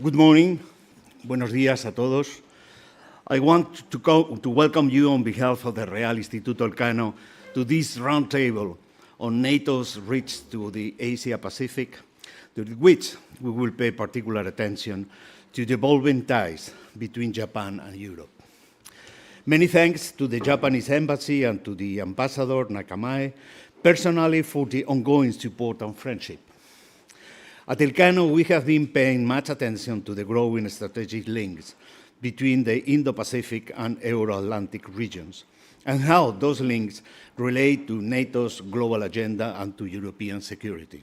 Good morning. Buenos días a todos. I want to welcome you on behalf of the Real Instituto Elcano to this roundtable on NATO's reach to the Asia-Pacific, to which we will pay particular attention to the evolving ties between Japan and Europe. Many thanks to the Japanese Embassy and to the Ambassador Nakamae personally for the ongoing support and friendship. At Elcano, we have been paying much attention to the growing strategic links between the Indo-Pacific and Euro-Atlantic regions, and how those links relate to NATO's global agenda and to European security.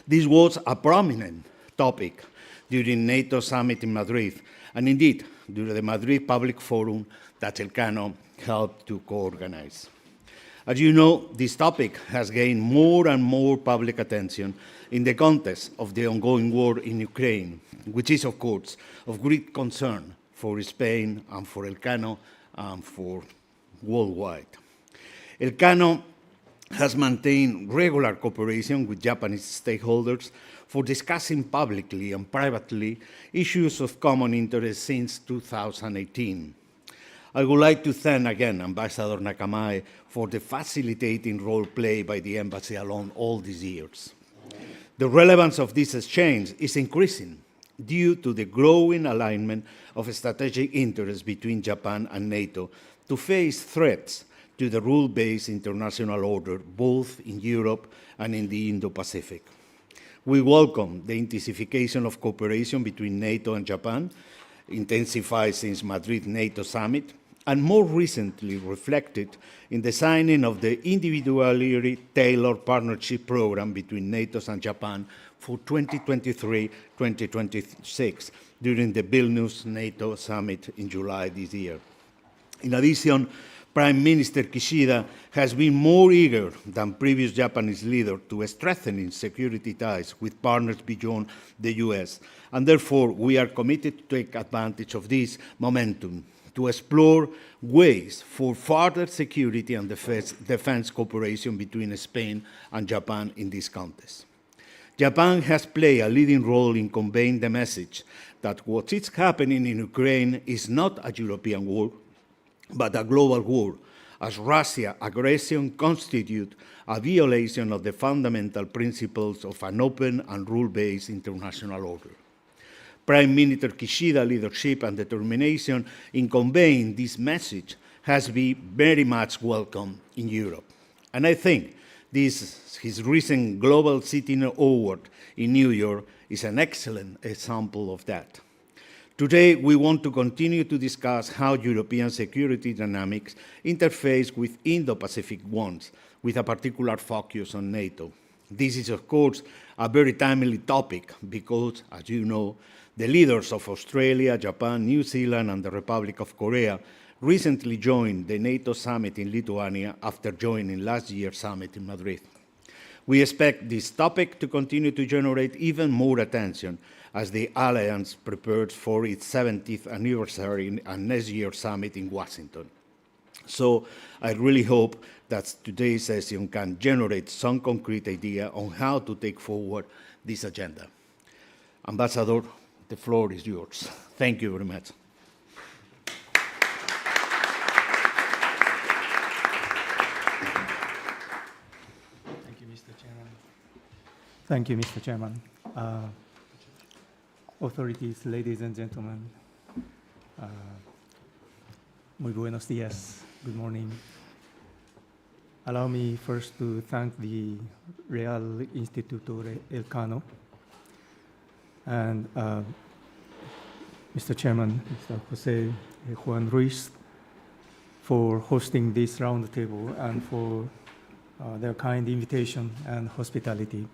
This was a prominent topic during NATO summit in Madrid, and indeed, during the Madrid Public Forum that Elcano helped to co-organize. As you know, this topic has gained more and more public attention in the context of the ongoing war in Ukraine, which is, of course, of great concern for Spain and for Elcano and for worldwide. Elcano has maintained regular cooperation with Japanese stakeholders for discussing publicly and privately issues of common interest since 2018. I would like to thank again Ambassador Nakamae for the facilitating role played by the embassy along all these years. The relevance of this exchange is increasing due to the growing alignment of strategic interests between Japan and NATO to face threats to the rule-based international order, both in Europe and in the Indo-Pacific. We welcome the intensification of cooperation between NATO and Japan, intensified since Madrid NATO summit, and more recently reflected in the signing of the individually tailored partnership program between NATO and Japan for 2023-2026 during the Vilnius NATO summit in July this year. In addition, Prime Minister Kishida has been more eager than previous Japanese leader to strengthen security ties with partners beyond the US, and therefore we are committed to take advantage of this momentum to explore ways for further security and defense cooperation between Spain and Japan in this context. Japan has played a leading role in conveying the message that what is happening in Ukraine is not a European war, but a global war, as Russia's aggression constitutes a violation of the fundamental principles of an open and rule-based international order. Prime Minister Kishida's leadership and determination in conveying this message has been very much welcome in Europe. And I think his recent Global City Award in New York is an excellent example of that. Today, we want to continue to discuss how European security dynamics interface with Indo-Pacific ones, with a particular focus on NATO. This is, of course, a very timely topic because, as you know, the leaders of Australia, Japan, New Zealand, and the Republic of Korea recently joined the NATO summit in Lithuania after joining last year's summit in Madrid. We expect this topic to continue to generate even more attention as the alliance prepares for its 70th anniversary and next year's summit in Washington. So I really hope that today's session can generate some concrete idea on how to take forward this agenda. Ambassador, the floor is yours. Thank you very much. Thank you, Mr. Chairman. Thank you, Mr. Chairman. Authorities, ladies and gentlemen, muy buenos días, good morning. Allow me first to thank the Real Instituto Elcano and Mr. Chairman, Mr. Jose Juan Ruiz, for hosting this roundtable and for their kind invitation and hospitality.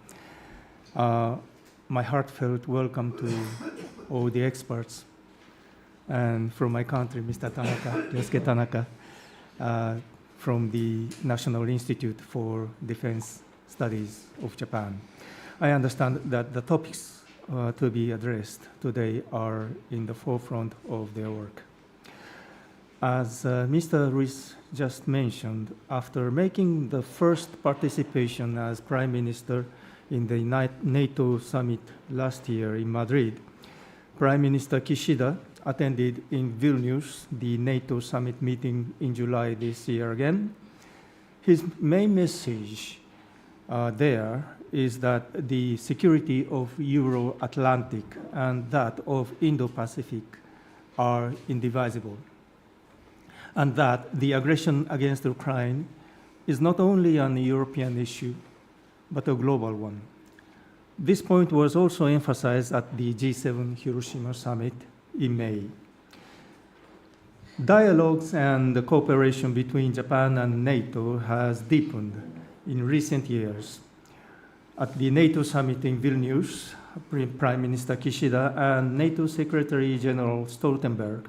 My heartfelt welcome to all the experts, and from my country, Mr. Tanaka, Yosuke Tanaka, from the National Institute for Defense Studies of Japan. I understand that the topics to be addressed today are in the forefront of their work. As Mr. Ruiz just mentioned, after making the first participation as Prime Minister in the NATO summit last year in Madrid, Prime Minister Kishida attended in Vilnius the NATO summit meeting in July this year again. His main message there is that the security of Euro-Atlantic and that of Indo-Pacific are indivisible, and that the aggression against Ukraine is not only an European issue, but a global one. This point was also emphasized at the G7 Hiroshima summit in May. Dialogues and the cooperation between Japan and NATO has deepened in recent years. At the NATO summit in Vilnius, Prime Minister Kishida and NATO Secretary General Stoltenberg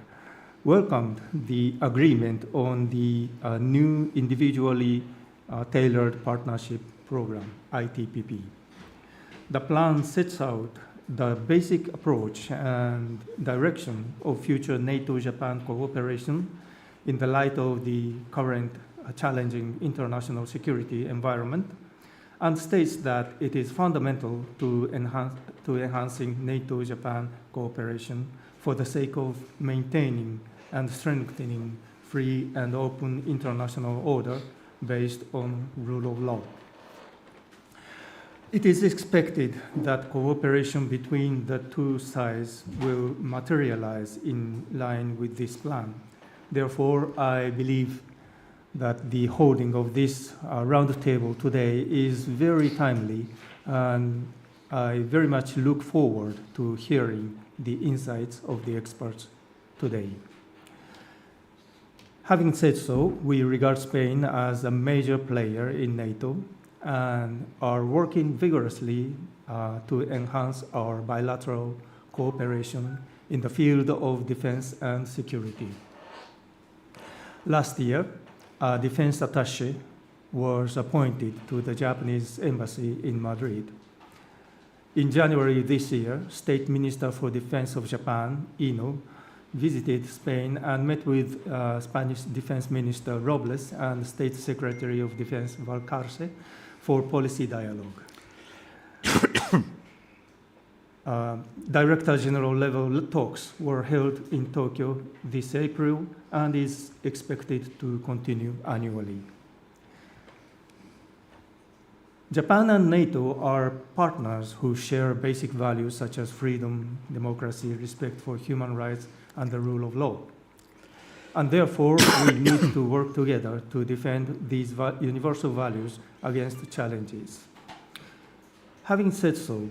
welcomed the agreement on the new individually tailored partnership program, ITPP. The plan sets out the basic approach and direction of future NATO-Japan cooperation in the light of the current challenging international security environment, and states that it is fundamental to enhancing NATO-Japan cooperation for the sake of maintaining and strengthening free and open international order based on rule of law. It is expected that cooperation between the two sides will materialize in line with this plan. Therefore, I believe that the holding of this roundtable today is very timely, and I very much look forward to hearing the insights of the experts today. Having said so, we regard Spain as a major player in NATO and are working vigorously to enhance our bilateral cooperation in the field of defense and security. Last year, a defense attaché was appointed to the Japanese embassy in Madrid. In January this year, State Minister for Defense of Japan, Ino, visited Spain and met with Spanish Defense Minister Robles and State Secretary of Defense Valcarce for policy dialogue. Director General level talks were held in Tokyo this April and is expected to continue annually. Japan and NATO are partners who share basic values such as freedom, democracy, respect for human rights, and the rule of law. And therefore, we need to work together to defend these universal values against challenges. Having said so,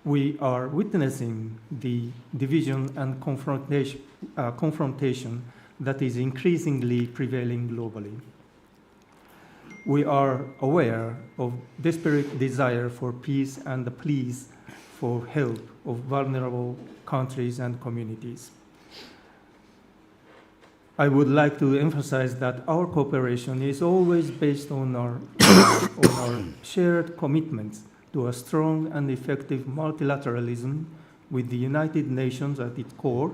we are witnessing the division and confrontation that is increasingly prevailing globally. We are aware of desperate desire for peace and the pleas for help of vulnerable countries and communities. I would like to emphasize that our cooperation is always based on our shared commitments to a strong and effective multilateralism with the United Nations at its core,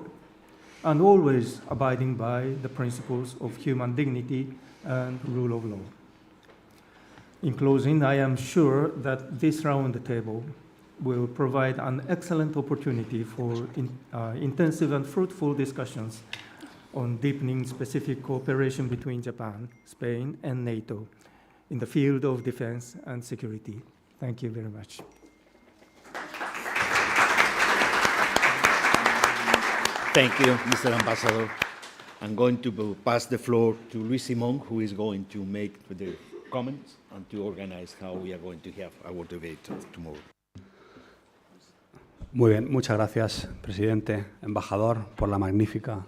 and always abiding by the principles of human dignity and rule of law. In closing, I am sure that this roundtable will provide an excellent opportunity for intensive and fruitful discussions on deepening specific cooperation between Japan, Spain, and NATO in the field of defense and security. Thank you very much. Thank you, Mr. Ambassador. I'm going to pass the floor to Luis Simón, who is going to make the comments and to organize how we are going to have our debate tomorrow. Muy bien, muchas gracias, presidente, embajador, por la magnífica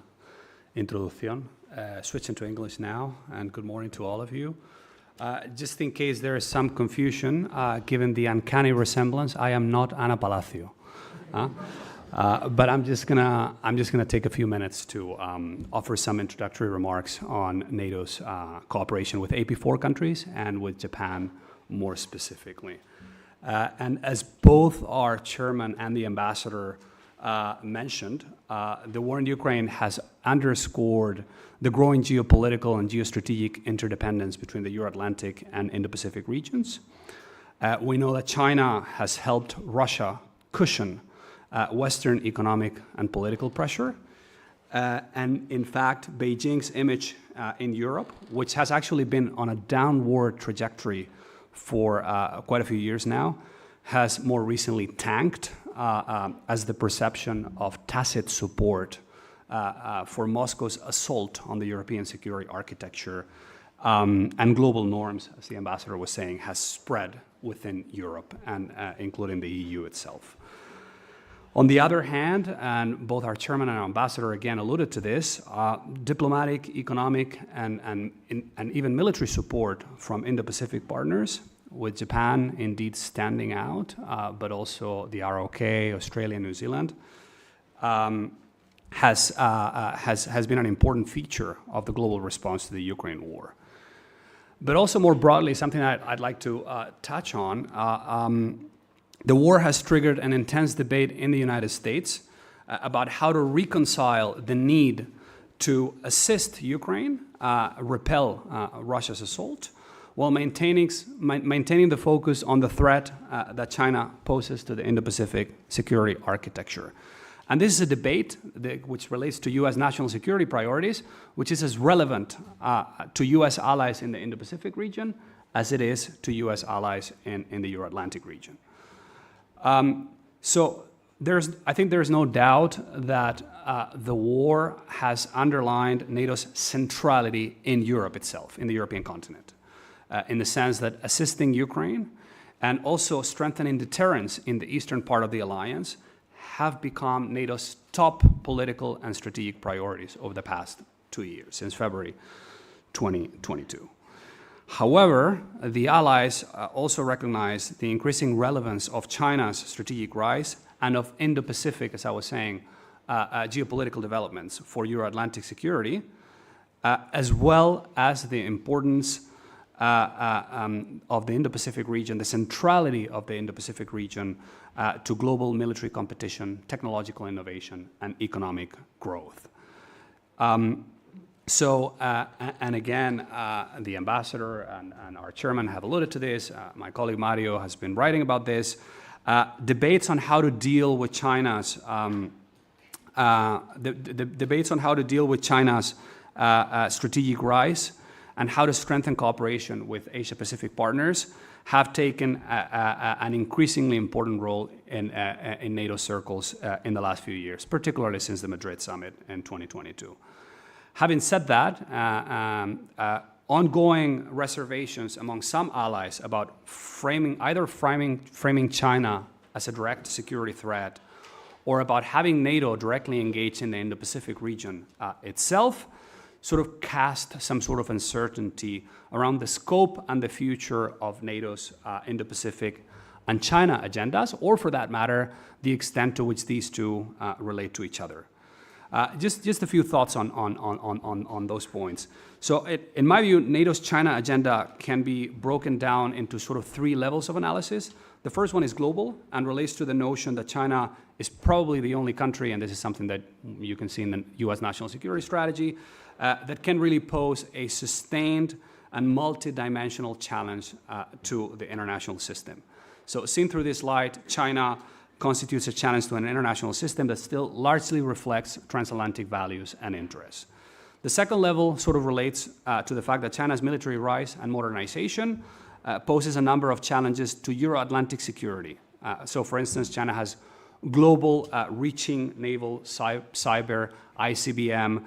introducción. Switching to English now, and good morning to all of you. Just in case there is some confusion, given the uncanny resemblance, I am not Ana Palacio. But I'm just gonna take a few minutes to offer some introductory remarks on NATO's cooperation with AP4 countries and with Japan more specifically. And as both our chairman and the ambassador mentioned, the war in Ukraine has underscored the growing geopolitical and geostrategic interdependence between the Euro-Atlantic and Indo-Pacific regions. We know that China has helped Russia cushion Western economic and political pressure. And in fact, Beijing's image in Europe, which has actually been on a downward trajectory for quite a few years now, has more recently tanked as the perception of tacit support for Moscow's assault on the European security architecture and global norms, as the ambassador was saying, has spread within Europe and including the EU itself. On the other hand, and both our chairman and our ambassador again alluded to this, diplomatic, economic, and even military support from Indo-Pacific partners, with Japan indeed standing out, but also the ROK, Australia, New Zealand, has been an important feature of the global response to the Ukraine war. But also more broadly, something I'd like to touch on, the war has triggered an intense debate in the United States about how to reconcile the need to assist Ukraine, repel Russia's assault, while maintaining the focus on the threat that China poses to the Indo-Pacific security architecture. And this is a debate which relates to U.S. national security priorities, which is as relevant to U.S. allies in the Indo-Pacific region as it is to U.S. allies in the Euro-Atlantic region. So I think there's no doubt that the war has underlined NATO's centrality in Europe itself, in the European continent, in the sense that assisting Ukraine and also strengthening deterrence in the eastern part of the alliance have become NATO's top political and strategic priorities over the past 2 years, since February 2022. However, the allies also recognize the increasing relevance of China's strategic rise and of Indo-Pacific, as I was saying, geopolitical developments for Euro-Atlantic security, as well as the importance of the Indo-Pacific region, the centrality of the Indo-Pacific region to global military competition, technological innovation, and economic growth. And again, the ambassador and our chairman have alluded to this. My colleague Mario has been writing about this. Debates on how to deal with China's debates on how to deal with China's strategic rise and how to strengthen cooperation with Asia-Pacific partners have taken an increasingly important role in NATO circles in the last few years, particularly since the Madrid summit in 2022. Having said that, ongoing reservations among some allies about framing China as a direct security threat or about having NATO directly engaged in the Indo-Pacific region itself sort of cast some sort of uncertainty around the scope and the future of NATO's Indo-Pacific and China agendas, or for that matter, the extent to which these two relate to each other. Just a few thoughts on those points. So in my view, NATO's China agenda can be broken down into sort of three levels of analysis. The first one is global and relates to the notion that China is probably the only country, and this is something that you can see in the US national security strategy, that can really pose a sustained and multidimensional challenge to the international system. So seen through this light, China constitutes a challenge to an international system that still largely reflects transatlantic values and interests. The second level sort of relates to the fact that China's military rise and modernization poses a number of challenges to Euro-Atlantic security. So for instance, China has global reaching naval, cyber, ICBM,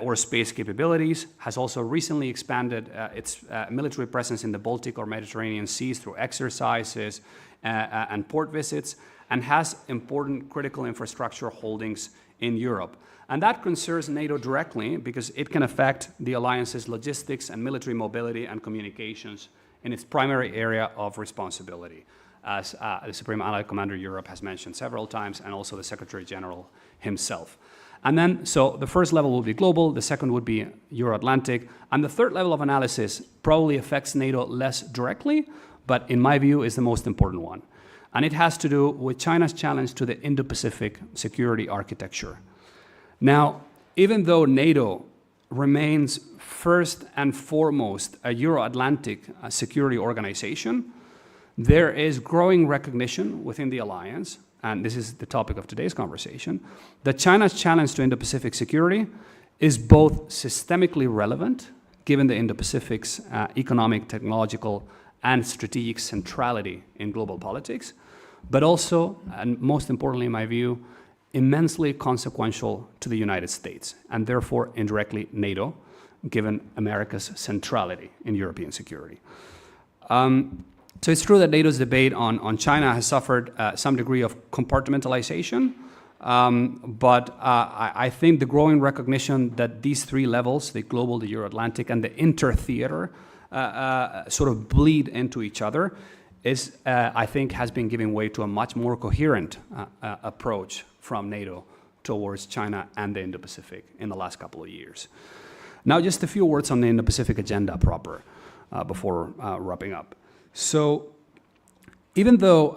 or space capabilities, has also recently expanded its military presence in the Baltic or Mediterranean seas through exercises and port visits, and has important critical infrastructure holdings in Europe. And that concerns NATO directly because it can affect the alliance's logistics and military mobility and communications in its primary area of responsibility, as the Supreme Allied Commander Europe has mentioned several times, and also the Secretary General himself. And then, so the first level will be global, the second would be Euro-Atlantic, and the third level of analysis probably affects NATO less directly, but in my view is the most important one. And it has to do with China's challenge to the Indo-Pacific security architecture. Now, even though NATO remains first and foremost a Euro-Atlantic security organization, there is growing recognition within the alliance and this is the topic of today's conversation, that China's challenge to Indo-Pacific security is both systemically relevant, given the Indo-Pacific's economic, technological, and strategic centrality in global politics, but also, and most importantly in my view, immensely consequential to the United States, and therefore indirectly NATO, given America's centrality in European security. So it's true that NATO's debate on China has suffered some degree of compartmentalization, but I think the growing recognition that these three levels, the global, the Euro-Atlantic, and the inter-theater, sort of bleed into each other, is, I think, has been giving way to a much more coherent approach from NATO towards China and the Indo-Pacific in the last couple of years. Now, just a few words on the Indo-Pacific agenda proper before wrapping up. So, even though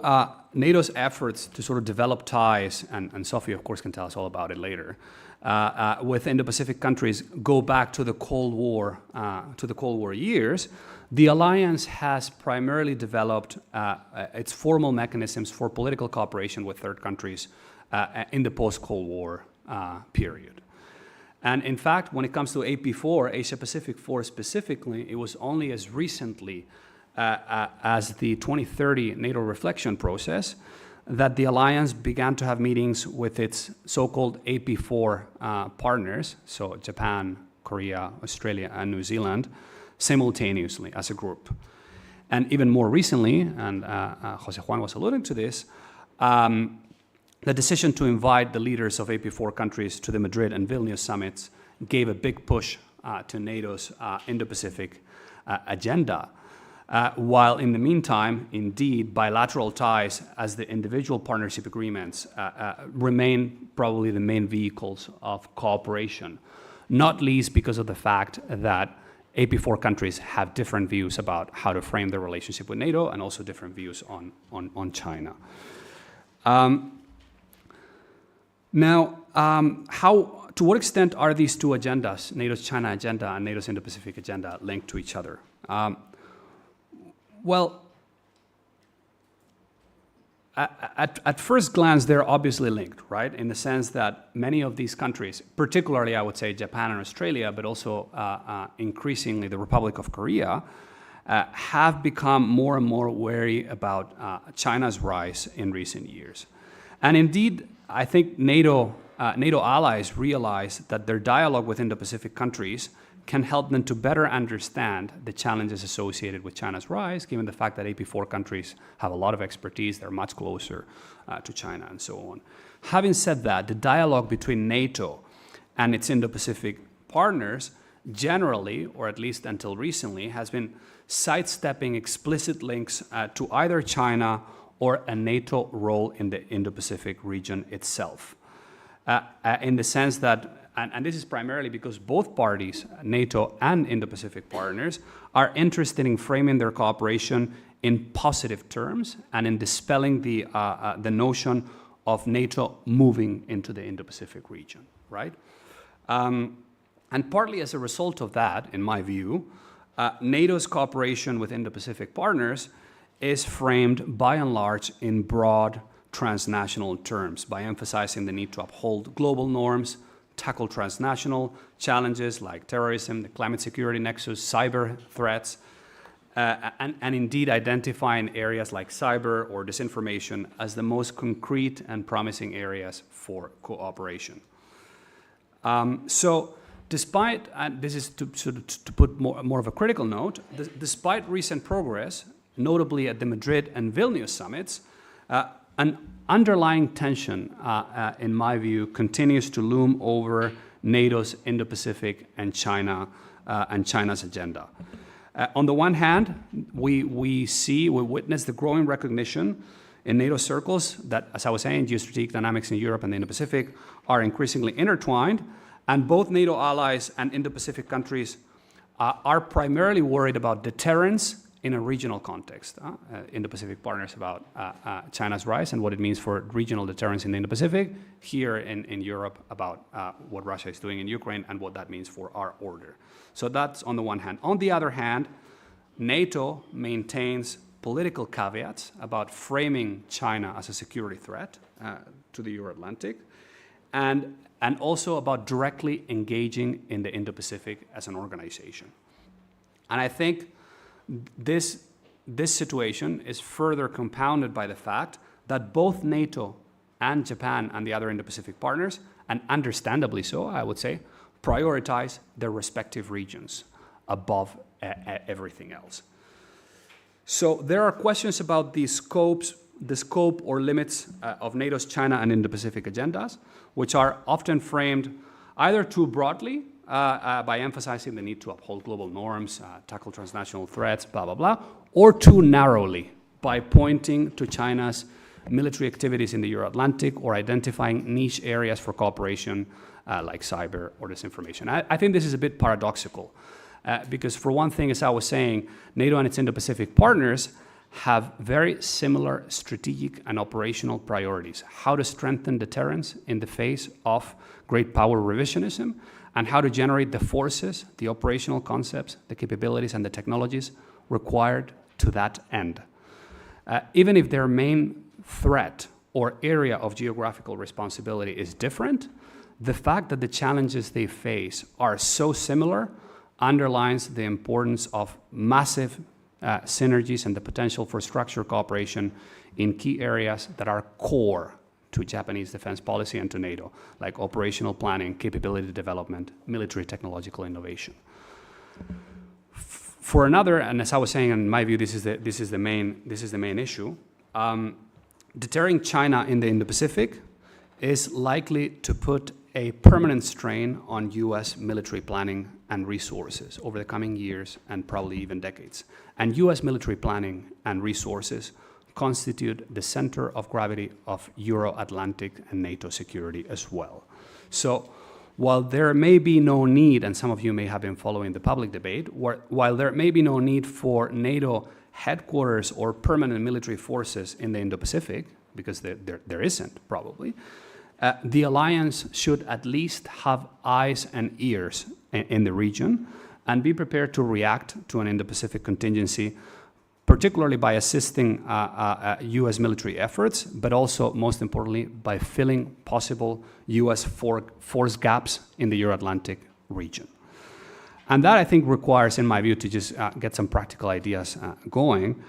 NATO's efforts to sort of develop ties, and Sophie, of course, can tell us all about it later, with Indo-Pacific countries go back to the Cold War, years, the alliance has primarily developed its formal mechanisms for political cooperation with third countries in the post-Cold War period. And in fact, when it comes to AP4, Asia-Pacific 4 specifically, it was only as recently as the 2030 NATO reflection process that the alliance began to have meetings with its so-called AP4 partners, so Japan, Korea, Australia, and New Zealand, simultaneously as a group. And even more recently, and Jose Juan was alluding to this, the decision to invite the leaders of AP4 countries to the Madrid and Vilnius summits gave a big push to NATO's Indo-Pacific agenda. While in the meantime, indeed, bilateral ties as the individual partnership agreements remain probably the main vehicles of cooperation, not least because of the fact that AP4 countries have different views about how to frame their relationship with NATO and also different views on China. To what extent are these two agendas, NATO's China agenda and NATO's Indo-Pacific agenda, linked to each other? Well, at first glance, they're obviously linked, right? In the sense that many of these countries, particularly I would say Japan and Australia, but also increasingly the Republic of Korea, have become more and more wary about China's rise in recent years. And indeed, I think NATO allies realize that their dialogue with Indo-Pacific countries can help them to better understand the challenges associated with China's rise, given the fact that AP4 countries have a lot of expertise, they're much closer to China and so on. Having said that, the dialogue between NATO and its Indo-Pacific partners generally, or at least until recently, has been sidestepping explicit links to either China or a NATO role in the Indo-Pacific region itself. In the sense that, and this is primarily because both parties, NATO and Indo-Pacific partners, are interested in framing their cooperation in positive terms and in dispelling the notion of NATO moving into the Indo-Pacific region, right? And partly as a result of that, in my view, NATO's cooperation with Indo-Pacific partners is framed by and large in broad transnational terms by emphasizing the need to uphold global norms, tackle transnational challenges like terrorism, the climate security nexus, cyber threats, and indeed identifying areas like cyber or disinformation as the most concrete and promising areas for cooperation. So despite, and this is to put more of a critical note, despite recent progress, notably at the Madrid and Vilnius summits, an underlying tension, in my view, continues to loom over NATO's Indo-Pacific and China's agenda. On the one hand, we witness the growing recognition in NATO circles that, as I was saying, geostrategic dynamics in Europe and the Indo-Pacific are increasingly intertwined, and both NATO allies and Indo-Pacific countries are primarily worried about deterrence in a regional context. Indo-Pacific partners about China's rise and what it means for regional deterrence in the Indo-Pacific, here in Europe about what Russia is doing in Ukraine and what that means for our order. So that's on the one hand. On the other hand, NATO maintains political caveats about framing China as a security threat to the Euro-Atlantic, and also about directly engaging in the Indo-Pacific as an organization. And I think this situation is further compounded by the fact that both NATO and Japan and the other Indo-Pacific partners, and understandably so, I would say, prioritize their respective regions above everything else. So there are questions about the scope or limits of NATO's China and Indo-Pacific agendas, which are often framed either too broadly by emphasizing the need to uphold global norms, tackle transnational threats, blah, blah, blah, or too narrowly by pointing to China's military activities in the Euro-Atlantic or identifying niche areas for cooperation like cyber or disinformation. I think this is a bit paradoxical because for one thing, as I was saying, NATO and its Indo-Pacific partners have very similar strategic and operational priorities: how to strengthen deterrence in the face of great power revisionism, and how to generate the forces, the operational concepts, the capabilities, and the technologies required to that end. Even if their main threat or area of geographical responsibility is different, the fact that the challenges they face are so similar underlines the importance of massive synergies and the potential for structured cooperation in key areas that are core to Japanese defense policy and to NATO, like operational planning, capability development, military technological innovation. For another, and as I was saying, in my view, this is the main issue. Deterring China in the Indo-Pacific is likely to put a permanent strain on US military planning and resources over the coming years and probably even decades. And US military planning and resources constitute the center of gravity of Euro-Atlantic and NATO security as well. So while there may be no need, and some of you may have been following the public debate, while there may be no need for NATO headquarters or permanent military forces in the Indo-Pacific, because there isn't probably, the alliance should at least have eyes and ears in the region and be prepared to react to an Indo-Pacific contingency, particularly by assisting US military efforts, but also, most importantly, by filling possible US force gaps in the Euro-Atlantic region. And that, I think, requires, in my view, to just get some practical ideas going,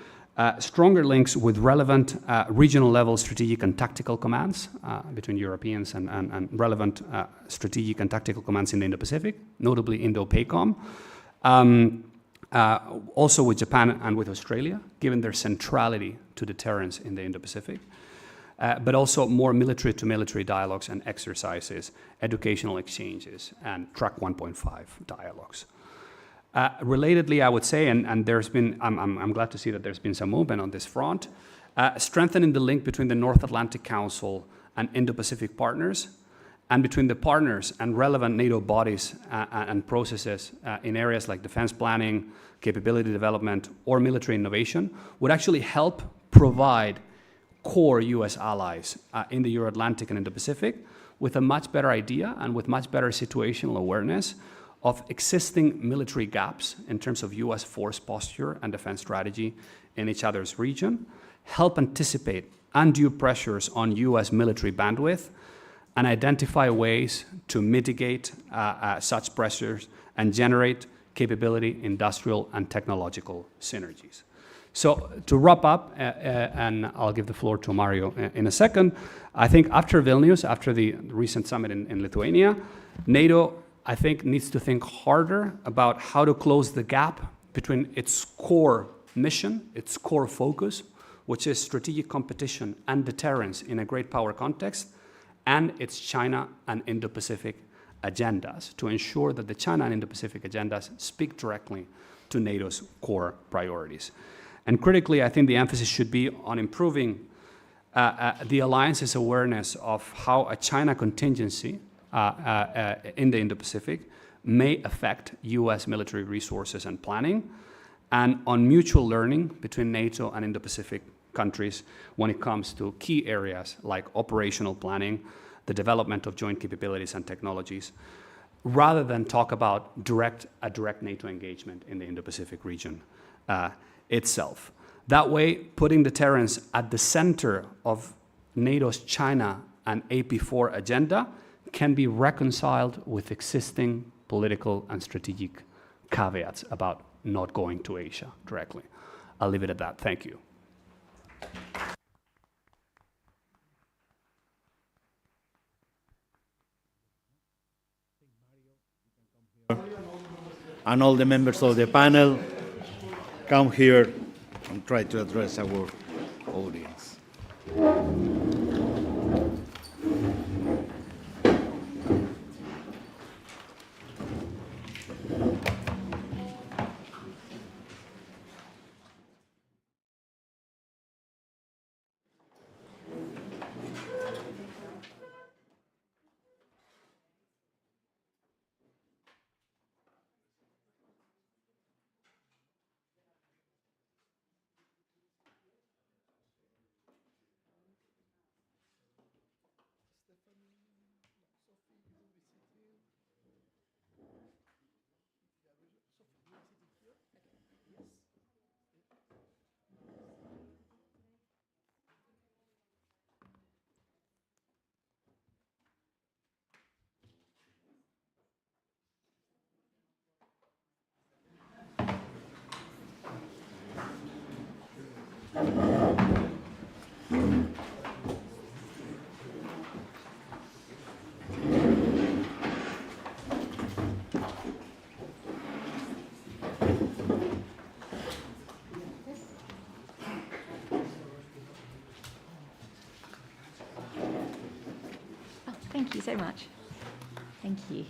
stronger links with relevant regional-level strategic and tactical commands between Europeans and relevant strategic and tactical commands in the Indo-Pacific, notably Indo-PACOM. Also with Japan and with Australia, given their centrality to deterrence in the Indo-Pacific, but also more military-to-military dialogues and exercises, educational exchanges, and Track 1.5 dialogues. Relatedly, I would say, and there's been, I'm glad to see that there's been some movement on this front, strengthening the link between the North Atlantic Council and Indo-Pacific partners, and between the partners and relevant NATO bodies and processes in areas like defense planning, capability development, or military innovation, would actually help provide core US allies in the Euro-Atlantic and Indo-Pacific with a much better idea and with much better situational awareness of existing military gaps in terms of US force posture and defense strategy in each other's region, help anticipate undue pressures on US military bandwidth, and identify ways to mitigate such pressures and generate capability, industrial, and technological synergies. So to wrap up, and I'll give the floor to Mario in a second, I think after Vilnius, after the recent summit in Lithuania, NATO, I think, needs to think harder about how to close the gap between its core mission, its core focus, which is strategic competition and deterrence in a great power context, and its China and Indo-Pacific agendas, to ensure that the China and Indo-Pacific agendas speak directly to NATO's core priorities. And critically, I think the emphasis should be on improving the alliance's awareness of how a China contingency in the Indo-Pacific may affect US military resources and planning, and on mutual learning between NATO and Indo-Pacific countries when it comes to key areas like operational planning, the development of joint capabilities and technologies, rather than talk about a direct NATO engagement in the Indo-Pacific region itself. That way, putting deterrence at the center of NATO's China and AP4 agenda can be reconciled with existing political and strategic caveats about not going to Asia directly. I'll leave it at that. Thank you. And all the members of the panel come here and try to address our audience. Thank you so much. Thank you.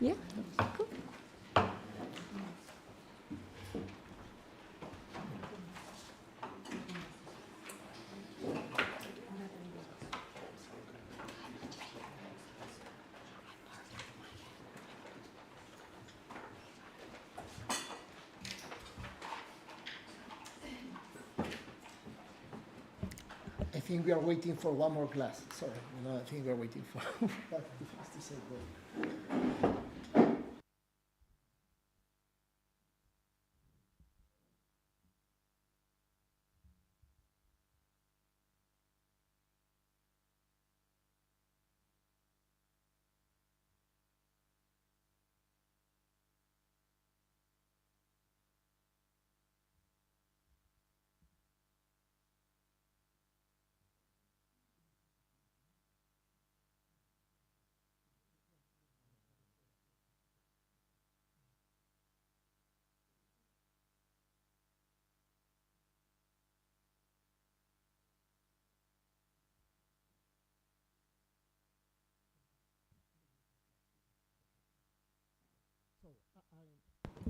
Yeah, cool. I think we are waiting for one more class. Sorry, I think we are waiting for that to say go.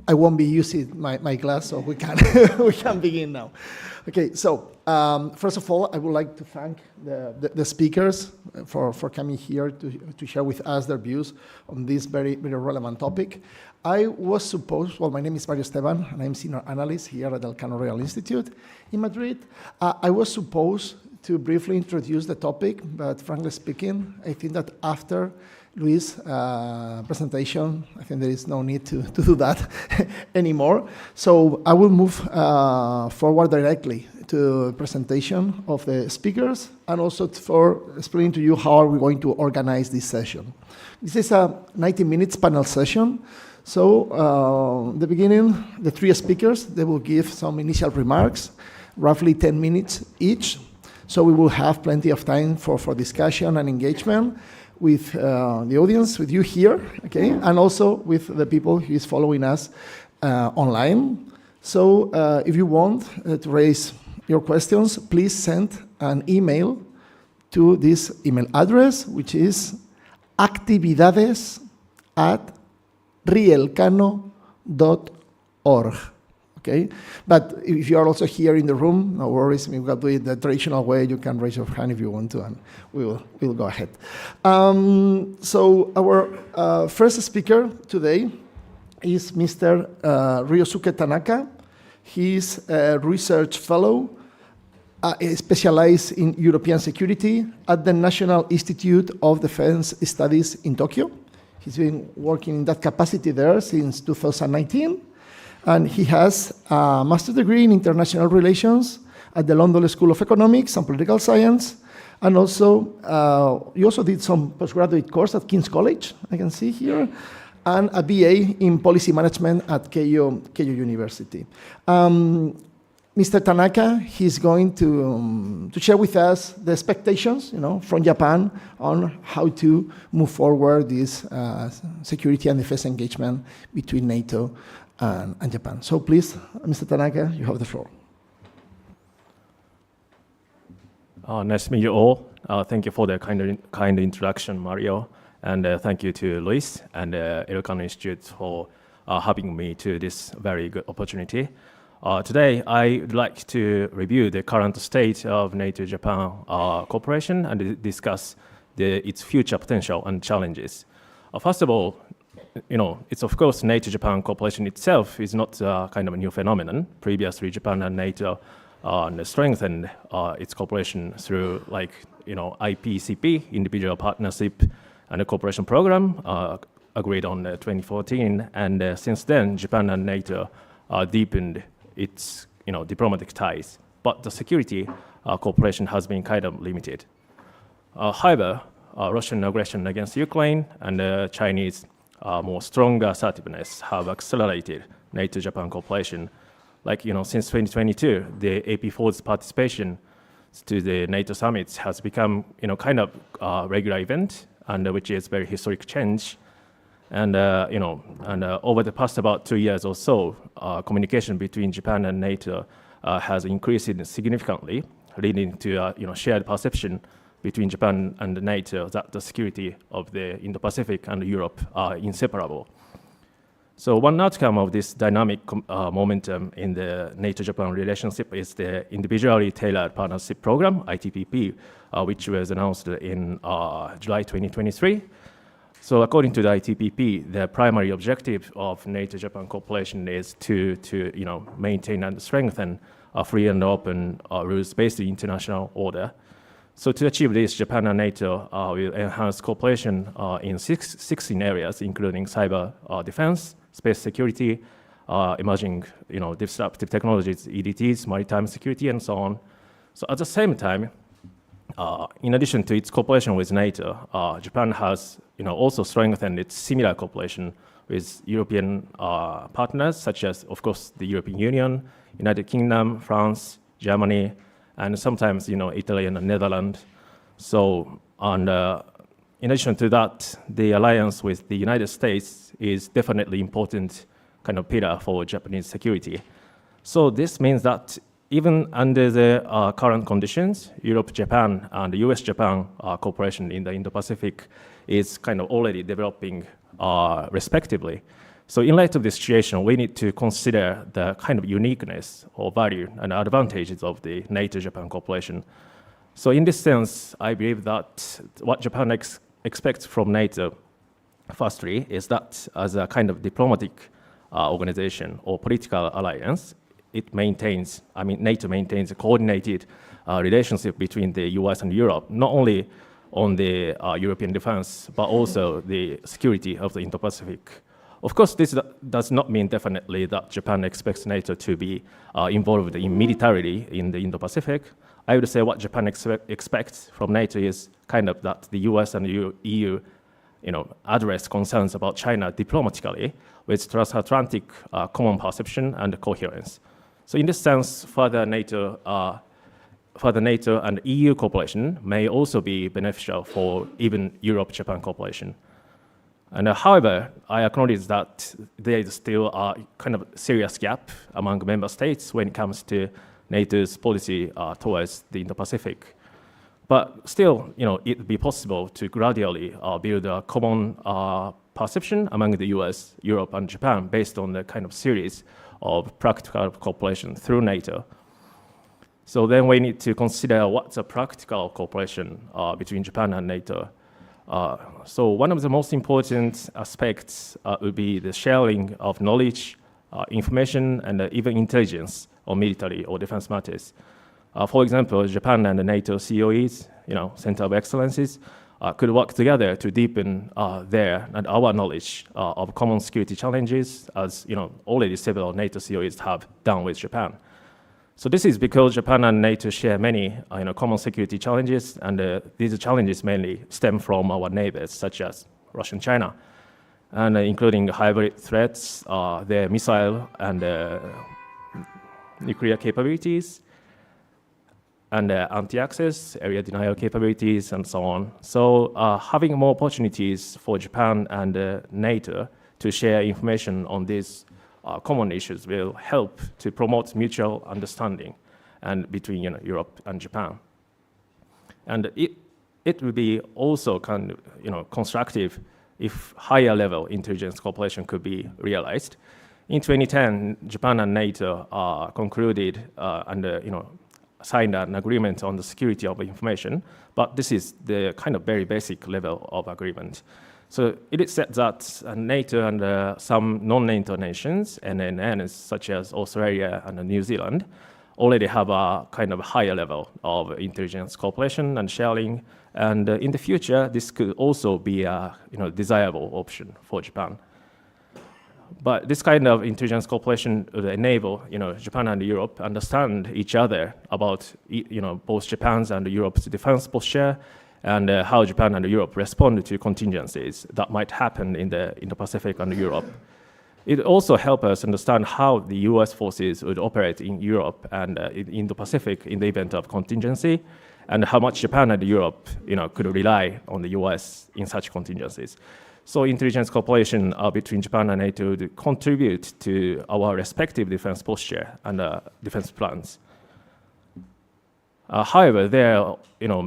I won't be using my glass, so we can we can begin now. Okay, so first of all, I would like to thank the speakers for coming here to share with us their views on this very relevant topic. I was supposed, well, my name is Mario Esteban, and I'm senior analyst here at Elcano Real Institute in Madrid. I was supposed to briefly introduce the topic, but frankly speaking, I think that after Luis' presentation, I think there is no need to do that anymore. So I will move forward directly to the presentation of the speakers and also for explaining to you how are we going to organize this session. This is a 90 minutes panel session. So the beginning, the three speakers, they will give some initial remarks, roughly 10 minutes each. So we will have plenty of time for discussion and engagement with the audience, with you here, okay, and also with the people who is following us online. So if you want to raise your questions, please send an email to this email address, which is actividades@rielcano.org. Okay, but if you are also here in the room, no worries. We've got to do it the traditional way. You can raise your hand if you want to, and we'll go ahead. So our first speaker today is Mr. Ryosuke Tanaka. He's a research fellow specialized in European security at the National Institute of Defense Studies in Tokyo. He's been working in that capacity there since 2019. And he has a master's degree in international relations at the London School of Economics and Political Science. And also, he also did some postgraduate course at King's College, I can see here, and a BA in policy management at Keio University. Mr. Tanaka, he's going to share with us the expectations, from Japan on how to move forward this security and defense engagement between NATO and Japan. So please, Mr. Tanaka, you have the floor. Nice to meet you all. Thank you for the kind introduction, Mario. And thank you to Luis and the Elcano Institute for having me to this very good opportunity. Today, I would like to review the current state of NATO-Japan cooperation and discuss its future potential and challenges. First of all, it's of course NATO-Japan cooperation itself is not a kind of a new phenomenon. Previously, Japan and NATO strengthened its cooperation through IPCP, Individual Partnership and a Cooperation Program, agreed on 2014. And since then, Japan and NATO deepened its diplomatic ties, but the security cooperation has been kind of limited. However, Russian aggression against Ukraine and Chinese more stronger assertiveness have accelerated NATO-Japan cooperation. Since 2022, the AP4's participation to the NATO summits has become kind of a regular event, and which is very historic change. And over the past about 2 years or so, communication between Japan and NATO has increased significantly, leading to shared perception between Japan and NATO that the security of the Indo-Pacific and Europe are inseparable. So one outcome of this dynamic momentum in the NATO-Japan relationship is the Individually Tailored Partnership Program, ITPP, which was announced in July 2023. So according to the ITPP, the primary objective of NATO-Japan cooperation is to maintain and strengthen a free and open rules-based international order. So to achieve this, Japan and NATO will enhance cooperation in 16 areas, including cyber defense, space security, emerging disruptive technologies, EDTs, maritime security, and so on. So at the same time, in addition to its cooperation with NATO, Japan has also strengthened its similar cooperation with European partners, such as, of course, the European Union, United Kingdom, France, Germany, and sometimes, Italy and the Netherlands. So, and in addition to that, the alliance with the United States is definitely important kind of pillar for Japanese security. So this means that even under the current conditions, Europe-Japan and US-Japan cooperation in the Indo-Pacific is kind of already developing respectively. So in light of this situation, we need to consider the kind of uniqueness or value and advantages of the NATO-Japan cooperation. So in this sense, I believe that what Japan expects from NATO, firstly, is that as a kind of diplomatic organization or political alliance, NATO maintains a coordinated relationship between the US and Europe, not only on the European defense, but also the security of the Indo-Pacific. Of course, this does not mean definitely that Japan expects NATO to be involved militarily in the Indo-Pacific. I would say what Japan expects from NATO is kind of that the US and the EU address concerns about China diplomatically with transatlantic common perception and coherence. So in this sense, further NATO and EU cooperation may also be beneficial for even Europe-Japan cooperation. And however, I acknowledge that there is still a kind of serious gap among member states when it comes to NATO's policy towards the Indo-Pacific. But still, it would be possible to gradually build a common perception among the US, Europe, and Japan based on the kind of series of practical cooperation through NATO. So then we need to consider what's a practical cooperation between Japan and NATO. So one of the most important aspects would be the sharing of knowledge, information, and even intelligence on military or defense matters. For example, Japan and the NATO COEs, Center of Excellences, could work together to deepen their and our knowledge of common security challenges, as already several NATO COEs have done with Japan. So this is because Japan and NATO share many common security challenges, and these challenges mainly stem from our neighbors, such as Russia and China, and including hybrid threats, their missile and nuclear capabilities, and anti-access, area denial capabilities, and so on. So having more opportunities for Japan and NATO to share information on these common issues will help to promote mutual understanding and between Europe and Japan. And it will be also kind of constructive if higher level intelligence cooperation could be realized. In 2010, Japan and NATO concluded and signed an agreement on the security of information, but this is the kind of very basic level of agreement. So it is said that NATO and some non-NATO nations, NNNs such as Australia and New Zealand, already have a kind of higher level of intelligence cooperation and sharing. And in the future, this could also be a desirable option for Japan. But this kind of intelligence cooperation would enable Japan and Europe understand each other about both Japan's and Europe's defense posture, and how Japan and Europe respond to contingencies that might happen in the Indo-Pacific and Europe. It also helps us understand how the US forces would operate in Europe and in Indo-Pacific in the event of contingency, and how much Japan and Europe could rely on the US in such contingencies. So intelligence cooperation between Japan and NATO would contribute to our respective defense posture and defense plans. However, there are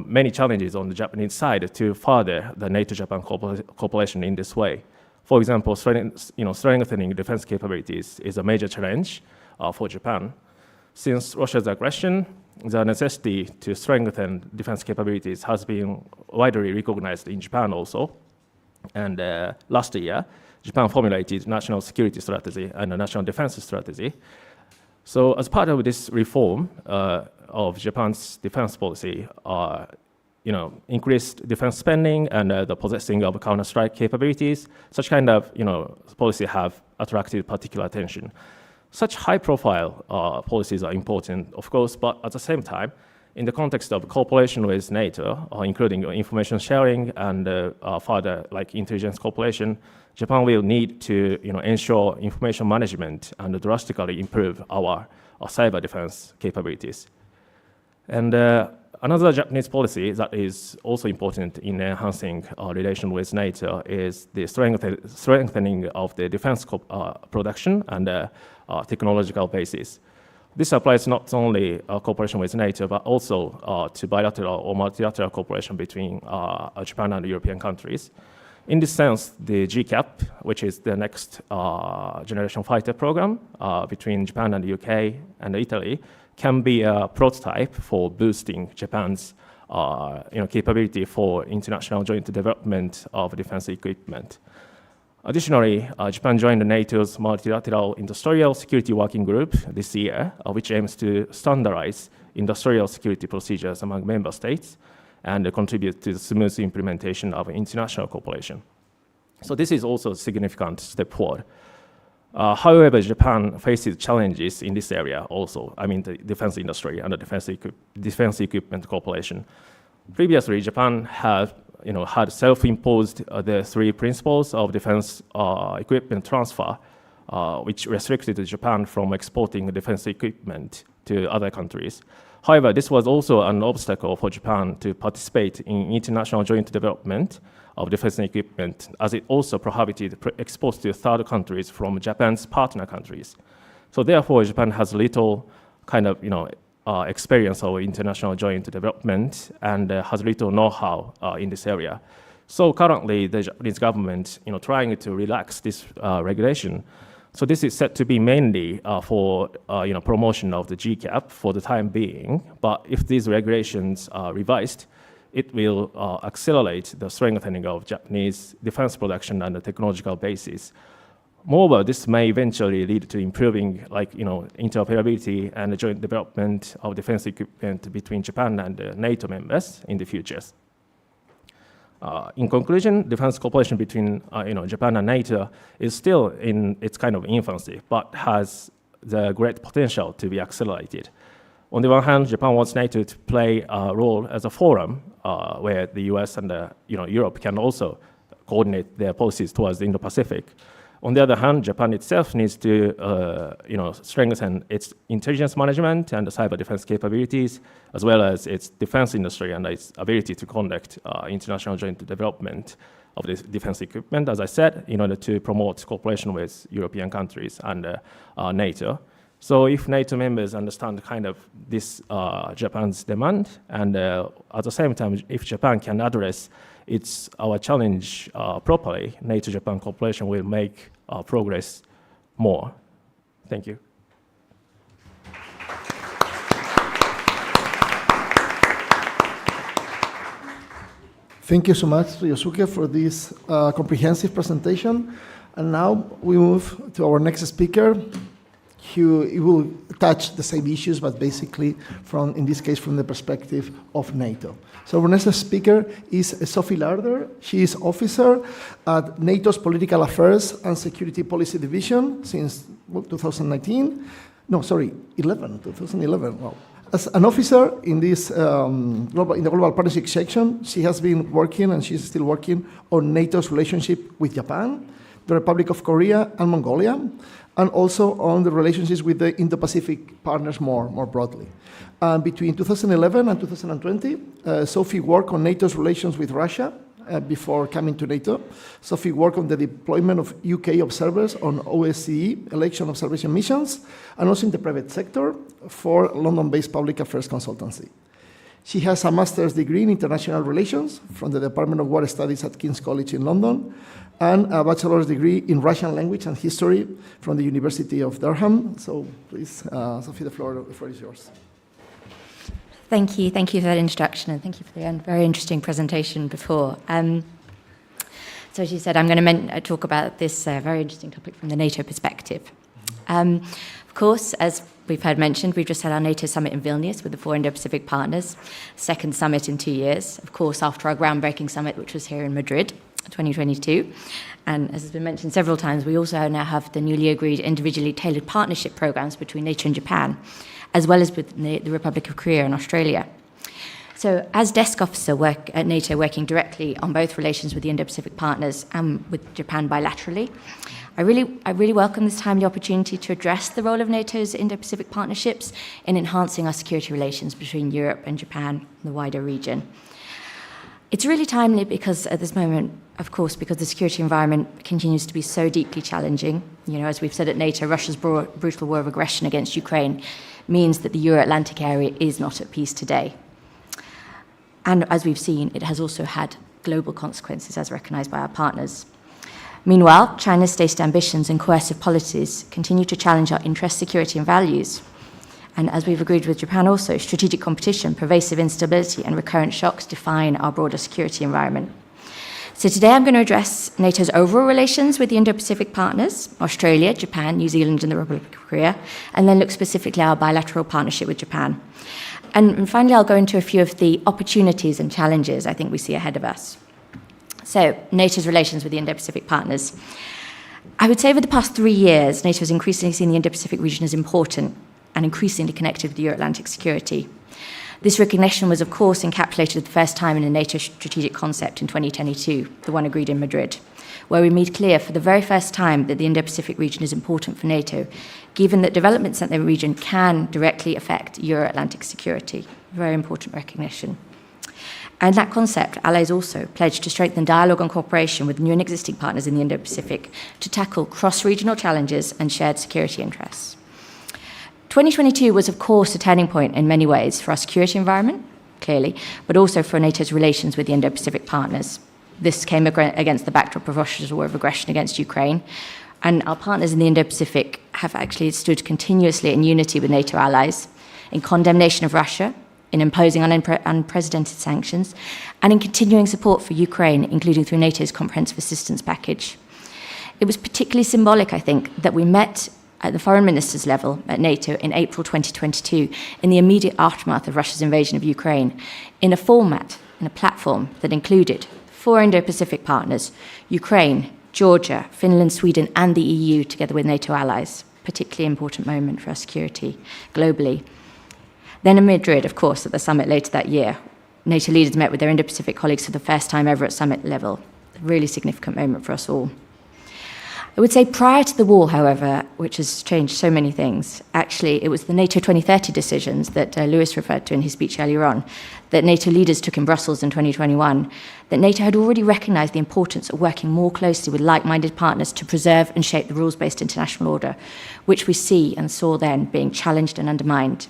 many challenges on the Japanese side to further the NATO-Japan cooperation in this way. For example, strengthening defense capabilities is a major challenge for Japan. Since Russia's aggression, the necessity to strengthen defense capabilities has been widely recognized in Japan also. And last year, Japan formulated national security strategy and a national defense strategy. So as part of this reform of Japan's defense policy, increased defense spending and the possessing of counter-strike capabilities, such kind of policy have attracted particular attention. Such high-profile policies are important, of course, but at the same time, in the context of cooperation with NATO, including information sharing and further like intelligence cooperation, Japan will need to ensure information management and drastically improve our cyber defense capabilities. And another Japanese policy that is also important in enhancing our relation with NATO is the strengthening of the defense production and technological basis. This applies not only cooperation with NATO, but also to bilateral or multilateral cooperation between Japan and European countries. In this sense, the GCAP, which is the next generation fighter program between Japan and the UK and Italy, can be a prototype for boosting Japan's capability for international joint development of defense equipment. Additionally, Japan joined NATO's multilateral industrial security working group this year, which aims to standardize industrial security procedures among member states and contribute to the smooth implementation of international cooperation. So this is also a significant step forward. However, Japan faces challenges in this area also, the defense industry and the defense equipment cooperation. Previously, Japan had self-imposed the three principles of defense equipment transfer, which restricted Japan from exporting defense equipment to other countries. However, this was also an obstacle for Japan to participate in international joint development of defense equipment, as it also prohibited exports to third countries from Japan's partner countries. So therefore, Japan has little experience of international joint development and has little know-how in this area. So currently, the Japanese government, trying to relax this regulation. So this is set to be mainly for promotion of the GCAP for the time being. But if these regulations are revised, it will accelerate the strengthening of Japanese defense production and the technological basis. Moreover, this may eventually lead to improving, interoperability and joint development of defense equipment between Japan and NATO members in the future. In conclusion, defense cooperation between Japan and NATO is still in its kind of infancy, but has the great potential to be accelerated. On the one hand, Japan wants NATO to play a role as a forum where the US and Europe can also coordinate their policies towards the Indo-Pacific. On the other hand, Japan itself needs to strengthen its intelligence management and cyber defense capabilities, as well as its defense industry and its ability to conduct international joint development of this defense equipment, as I said, in order to promote cooperation with European countries and NATO. So if NATO members understand kind of this Japan's demand, and at the same time, if Japan can address our challenge properly, NATO-Japan cooperation will make progress more. Thank you. Thank you so much, Ryosuke, for this comprehensive presentation. And now we move to our next speaker. He will touch the same issues, but basically, in this case, from the perspective of NATO. So our next speaker is Sophie Larder. She is officer at NATO's Political Affairs and Security Policy Division since 2011. Wow. As an officer in this in the Global Partnership section, she has been working, and she's still working, on NATO's relationship with Japan, the Republic of Korea, and Mongolia, and also on the relationships with the Indo-Pacific partners more broadly. Between 2011 and 2020, Sophie worked on NATO's relations with Russia before coming to NATO. Sophie worked on the deployment of UK observers on OSCE election observation missions, and also in the private sector for London-based public affairs consultancy. She has a master's degree in international relations from the Department of War Studies at King's College in London, and a bachelor's degree in Russian language and history from the University of Durham. So please, Sophie, the floor is yours. Thank you for that introduction, and thank you for the very interesting presentation before. So as you said, I'm going to talk about this very interesting topic from the NATO perspective. Of course, as we've heard mentioned, we've just had our NATO summit in Vilnius with the 4 Indo-Pacific partners, second summit in 2 years, of course, after our groundbreaking summit, which was here in Madrid, 2022. And as has been mentioned several times, we also now have the newly agreed individually tailored partnership programs between NATO and Japan, as well as with the Republic of Korea and Australia. So as desk officer at NATO, working directly on both relations with the Indo-Pacific partners and with Japan bilaterally, I really welcome this timely opportunity to address the role of NATO's Indo-Pacific partnerships in enhancing our security relations between Europe and Japan and the wider region. It's really timely because at this moment, of course, because the security environment continues to be so deeply challenging. As we've said at NATO, Russia's brutal war of aggression against Ukraine means that the Euro-Atlantic area is not at peace today. And as we've seen, it has also had global consequences as recognized by our partners. Meanwhile, China's stated ambitions and coercive policies continue to challenge our interests, security, and values. And as we've agreed with Japan also, strategic competition, pervasive instability, and recurrent shocks define our broader security environment. So today I'm going to address NATO's overall relations with the Indo-Pacific partners, Australia, Japan, New Zealand, and the Republic of Korea, and then look specifically at our bilateral partnership with Japan. And finally, I'll go into a few of the opportunities and challenges I think we see ahead of us. So, NATO's relations with the Indo-Pacific partners. I would say over the past 3 years, NATO has increasingly seen the Indo-Pacific region as important and increasingly connected with Euro-Atlantic security. This recognition was, of course, encapsulated for the first time in a NATO strategic concept in 2022, the one agreed in Madrid, where we made clear for the very first time that the Indo-Pacific region is important for NATO, given that developments in the region can directly affect Euro-Atlantic security. Very important recognition. And that concept, allies also pledged to strengthen dialogue and cooperation with new and existing partners in the Indo-Pacific to tackle cross-regional challenges and shared security interests. 2022 was, of course, a turning point in many ways for our security environment, clearly, but also for NATO's relations with the Indo-Pacific partners. This came against the backdrop of Russia's war of aggression against Ukraine, and our partners in the Indo-Pacific have actually stood continuously in unity with NATO allies in condemnation of Russia, in imposing unprecedented sanctions, and in continuing support for Ukraine, including through NATO's comprehensive assistance package. it was particularly symbolic, I think, that we met at the foreign ministers level at NATO in April 2022 in the immediate aftermath of Russia's invasion of Ukraine in a format, in a platform that included 4 Indo-Pacific partners, Ukraine, Georgia, Finland, Sweden, and the EU, together with NATO allies. Particularly important moment for our security globally. Then in Madrid, of course, at the summit later that year, NATO leaders met with their Indo-Pacific colleagues for the first time ever at summit level. A really significant moment for us all. I would say prior to the war, however, which has changed so many things, actually it was the NATO 2030 decisions that Lewis referred to in his speech earlier on, that NATO leaders took in Brussels in 2021, that NATO had already recognised the importance of working more closely with like-minded partners to preserve and shape the rules-based international order, which we see and saw then being challenged and undermined.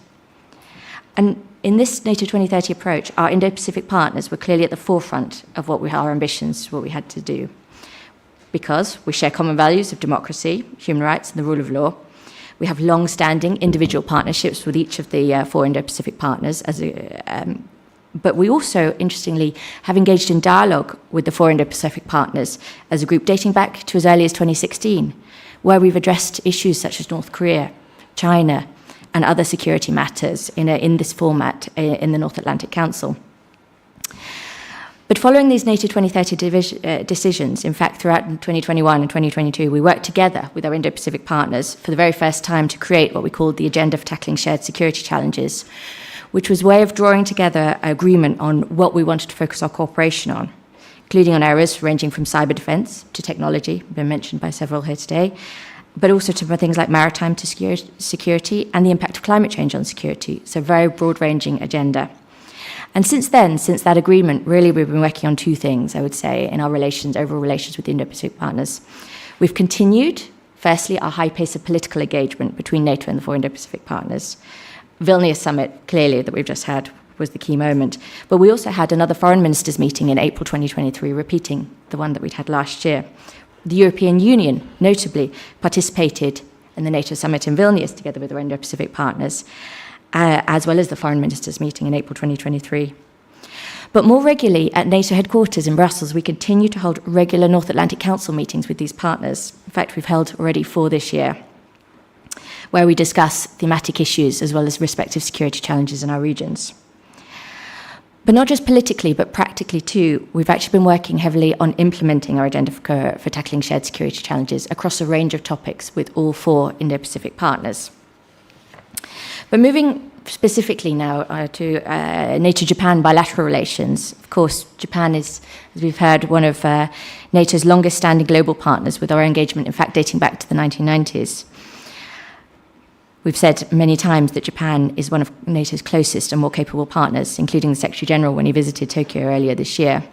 And in this NATO 2030 approach, our Indo-Pacific partners were clearly at the forefront of our ambitions, what we had to do. Because we share common values of democracy, human rights, and the rule of law. We have long-standing individual partnerships with each of the 4 Indo-Pacific partners, but we also, interestingly, have engaged in dialogue with the 4 Indo-Pacific partners as a group dating back to as early as 2016, where we've addressed issues such as North Korea, China, and other security matters in this format in the North Atlantic Council. But following these NATO 2030 decisions, in fact, throughout 2021 and 2022, we worked together with our Indo-Pacific partners for the very first time to create what we called the Agenda for Tackling Shared Security Challenges, which was a way of drawing together an agreement on what we wanted to focus our cooperation on, including on areas ranging from cyber defence to technology, been mentioned by several here today, but also to things like maritime to security and the impact of climate change on security. So a very broad-ranging agenda. And since then, since that agreement, really we've been working on 2 things, I would say, in our overall relations with the Indo-Pacific partners. We've continued, firstly, our high pace of political engagement between NATO and the 4 Indo-Pacific partners. Vilnius summit, clearly, that we've just had, was the key moment. But we also had another foreign ministers meeting in April 2023, repeating the one that we'd had last year. The European Union, notably, participated in the NATO summit in Vilnius together with our Indo-Pacific partners, as well as the foreign ministers meeting in April 2023. But more regularly, at NATO headquarters in Brussels, we continue to hold regular North Atlantic Council meetings with these partners. In fact, we've held already 4 this year, where we discuss thematic issues as well as respective security challenges in our regions. But not just politically, but practically too, we've actually been working heavily on implementing our agenda for tackling shared security challenges across a range of topics with all 4 Indo-Pacific partners. But moving specifically now to NATO-Japan bilateral relations. Of course, Japan is, as we've heard, one of NATO's longest-standing global partners, with our engagement, in fact, dating back to the 1990s. We've said many times that Japan is one of NATO's closest and more capable partners, including the Secretary-General when he visited Tokyo earlier this year.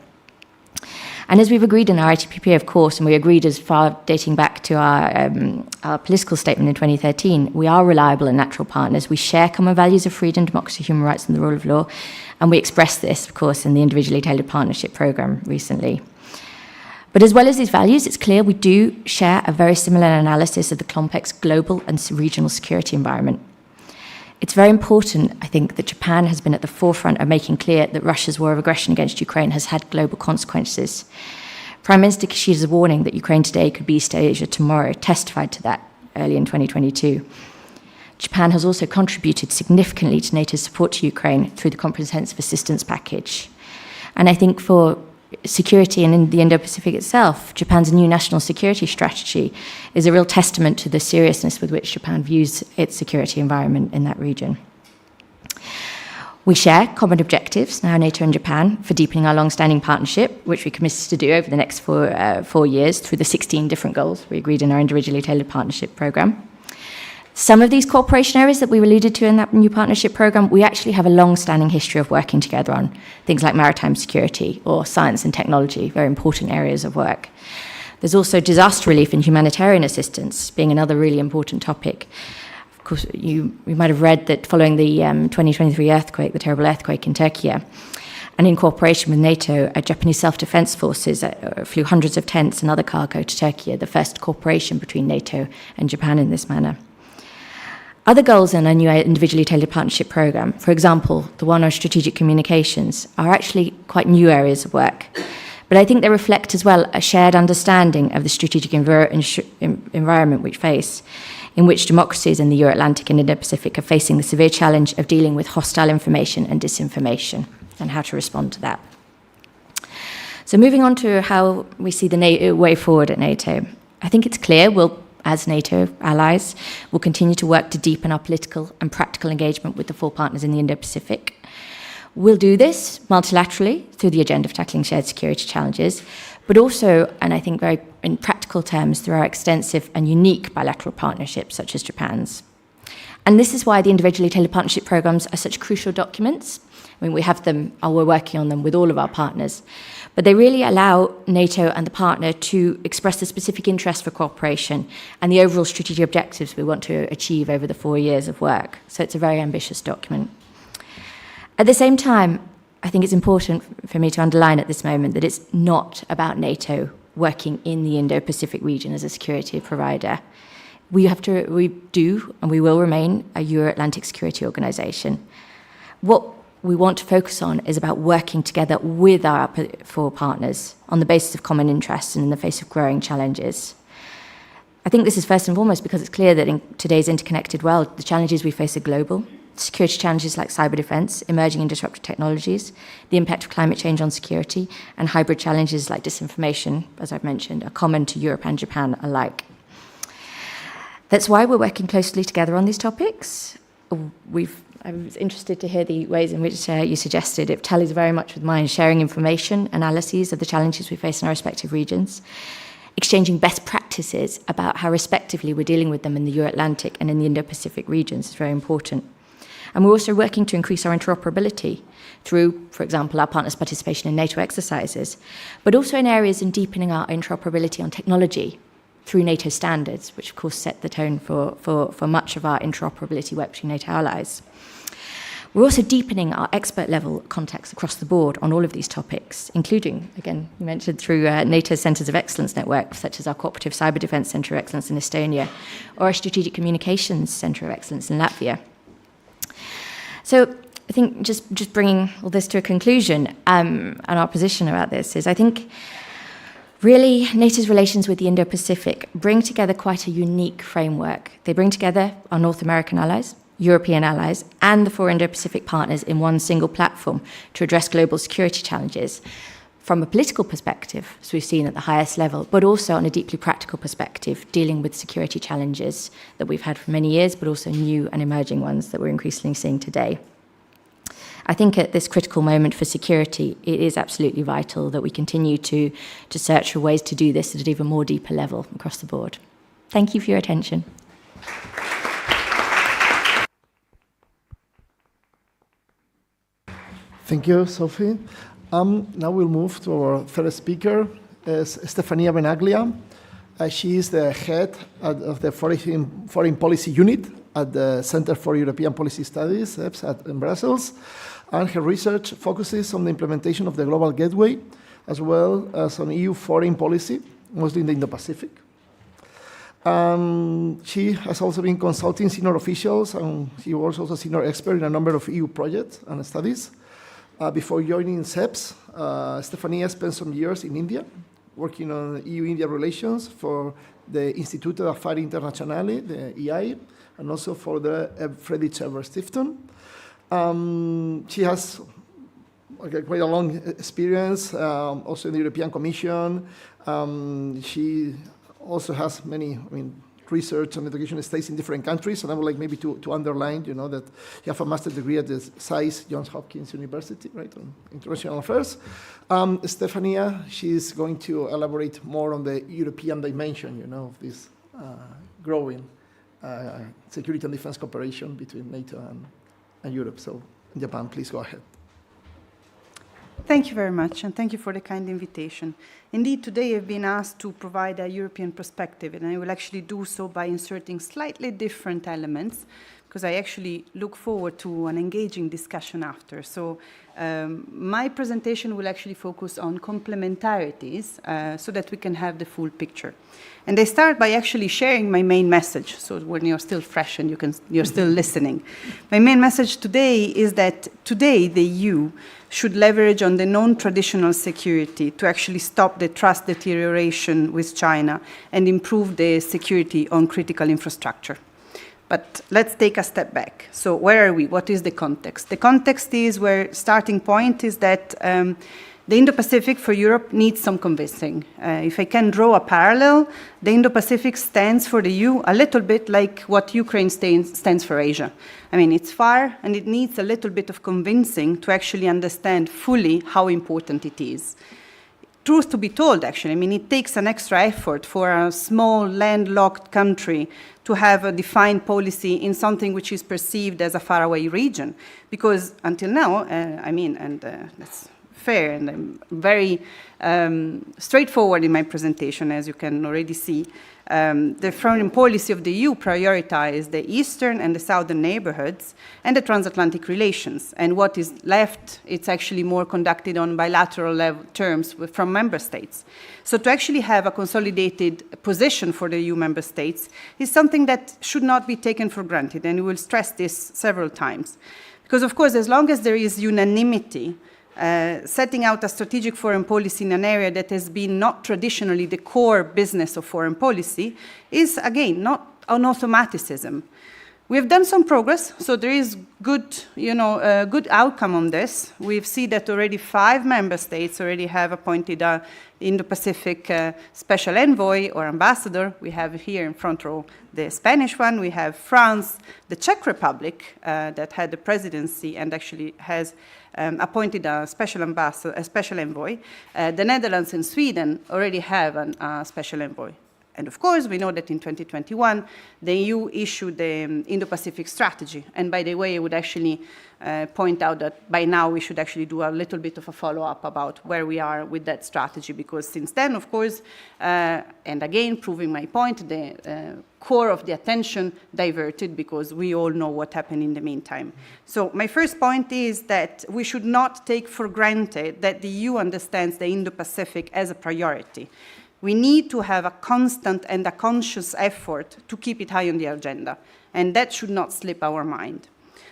And as we've agreed in our ITPP, of course, and we agreed as far dating back to our political statement in 2013, we are reliable and natural partners. We share common values of freedom, democracy, human rights, and the rule of law. And we expressed this, of course, in the Individually Tailored Partnership Programme recently. But as well as these values, it's clear we do share a very similar analysis of the complex global and regional security environment. It's very important, I think, that Japan has been at the forefront of making clear that Russia's war of aggression against Ukraine has had global consequences. Prime Minister Kishida's warning that Ukraine today could be East Asia tomorrow testified to that early in 2022. Japan has also contributed significantly to NATO's support to Ukraine through the Comprehensive Assistance Package. And I think for security and in the Indo-Pacific itself, Japan's new national security strategy is a real testament to the seriousness with which Japan views its security environment in that region. We share common objectives, now NATO and Japan, for deepening our long-standing partnership, which we committed to do over the next 4 years through the 16 different goals we agreed in our Individually Tailored Partnership Programme. Some of these cooperation areas that we alluded to in that new partnership programme, we actually have a long-standing history of working together on, things like maritime security or science and technology, very important areas of work. There's also disaster relief and humanitarian assistance being another really important topic. Of course, you might have read that following the 2023 earthquake, the terrible earthquake in Turkey, and in cooperation with NATO, Japanese self-defense forces flew hundreds of tents and other cargo to Turkey, the first cooperation between NATO and Japan in this manner. Other goals in our new Individually Tailored Partnership Programme, for example, the one on strategic communications, are actually quite new areas of work. But I think they reflect as well a shared understanding of the strategic environment we face, in which democracies in the Euro-Atlantic and Indo-Pacific are facing the severe challenge of dealing with hostile information and disinformation, and how to respond to that. So moving on to how we see the way forward at NATO, I think it's clear as NATO allies, we'll continue to work to deepen our political and practical engagement with the 4 partners in the Indo-Pacific. We'll do this multilaterally through the agenda of tackling shared security challenges, but also, and I think very in practical terms, through our extensive and unique bilateral partnerships such as Japan's. And this is why the individually tailored partnership programs are such crucial documents. I mean, we have them, we're working on them with all of our partners, but they really allow NATO and the partner to express the specific interest for cooperation and the overall strategic objectives we want to achieve over the 4 years of work. So it's a very ambitious document. At the same time, I think it's important for me to underline at this moment that it's not about NATO working in the Indo-Pacific region as a security provider. We do and we will remain a Euro-Atlantic security organisation. What we want to focus on is about working together with our 4 partners on the basis of common interests and in the face of growing challenges. I think this is first and foremost because it's clear that in today's interconnected world, the challenges we face are global. Security challenges like cyber defense, emerging and disruptive technologies, the impact of climate change on security, and hybrid challenges like disinformation, as I've mentioned, are common to Europe and Japan alike. That's why we're working closely together on these topics. I was interested to hear the ways in which you suggested it tallies very much with mine, sharing information, analyses of the challenges we face in our respective regions, exchanging best practices about how respectively we're dealing with them in the Euro-Atlantic and in the Indo-Pacific regions is very important. And we're also working to increase our interoperability through, for example, our partners' participation in NATO exercises, but also in areas in deepening our interoperability on technology through NATO standards, which of course set the tone for much of our interoperability work between NATO allies. We're also deepening our expert-level contacts across the board on all of these topics, including, again, you mentioned through NATO's Centres of Excellence network, such as our Cooperative Cyber Defence Centre of Excellence in Estonia, or our Strategic Communications Centre of Excellence in Latvia. So I think just bringing all this to a conclusion, and our position about this is, I think, really, NATO's relations with the Indo-Pacific bring together quite a unique framework. They bring together our North American allies, European allies, and the 4 Indo-Pacific partners in one single platform to address global security challenges from a political perspective, as we've seen at the highest level, but also on a deeply practical perspective, dealing with security challenges that we've had for many years, but also new and emerging ones that we're increasingly seeing today. I think at this critical moment for security, it is absolutely vital that we continue to search for ways to do this at an even more deeper level across the board. Thank you for your attention. Thank you, Sophie. Now we'll move to our third speaker, Stefania Benaglia. She is the head of the Foreign Policy Unit at the Center for European Policy Studies in Brussels, and her research focuses on the implementation of the Global Gateway, as well as on EU foreign policy, mostly in the Indo-Pacific. She has also been consulting senior officials, and she was also a senior expert in a number of EU projects and studies. Before joining CEPS, Stefania spent some years in India, working on EU-India relations for the Istituto d'Affari Internazionali, the EI, and also for the Friedrich Ebert Stiftung. She has quite a long experience, also in the European Commission. She also has many, research and education stays in different countries, and I would like maybe to underline, that you have a master's degree at the SAIS Johns Hopkins University, right, on international affairs. Stefania, she's going to elaborate more on the European dimension, of this growing security and defense cooperation between NATO and Europe. So, Japan, please go ahead. Thank you very much, and thank you for the kind invitation. Indeed, today I've been asked to provide a European perspective, and I will actually do so by inserting slightly different elements, because I actually look forward to an engaging discussion after. So my presentation will actually focus on complementarities so that we can have the full picture. And I start by actually sharing my main message, so when you're still fresh and you're still listening. My main message today is that today the EU should leverage on the non-traditional security to actually stop the trust deterioration with China and improve the security on critical infrastructure. But let's take a step back. So where are we? What is the context? The context is where starting point is that the Indo-Pacific for Europe needs some convincing. If I can draw a parallel, the Indo-Pacific stands for the EU a little bit like what Ukraine stands for Asia. I mean, it's far and it needs a little bit of convincing to actually understand fully how important it is. Truth to be told, actually, I mean, it takes an extra effort for a small landlocked country to have a defined policy in something which is perceived as a faraway region. Because until now, that's fair, and I'm very straightforward in my presentation, as you can already see. The foreign policy of the EU prioritized the eastern and the southern neighborhoods and the transatlantic relations. And what is left, it's actually more conducted on bilateral level terms from member states. So to actually have a consolidated position for the EU member states is something that should not be taken for granted, and we will stress this several times. Because of course, as long as there is unanimity, setting out a strategic foreign policy in an area that has been not traditionally the core business of foreign policy is, again, not an automaticism. We've done some progress, so there is good outcome on this. We've seen that already 5 member states already have appointed an Indo-Pacific special envoy or ambassador. We have here in front row the Spanish one. We have France, the Czech Republic that had the presidency and actually has appointed a special ambassador, a special envoy. The Netherlands and Sweden already have a special envoy. And of course, we know that in 2021, the EU issued the Indo-Pacific strategy. And by the way, I would actually point out that by now we should actually do a little bit of a follow-up about where we are with that strategy, because since then, of course, and again, proving my point, the core of the attention diverted, because we all know what happened in the meantime. So my first point is that we should not take for granted that the EU understands the Indo-Pacific as a priority. We need to have a constant and a conscious effort to keep it high on the agenda, and that should not slip our mind.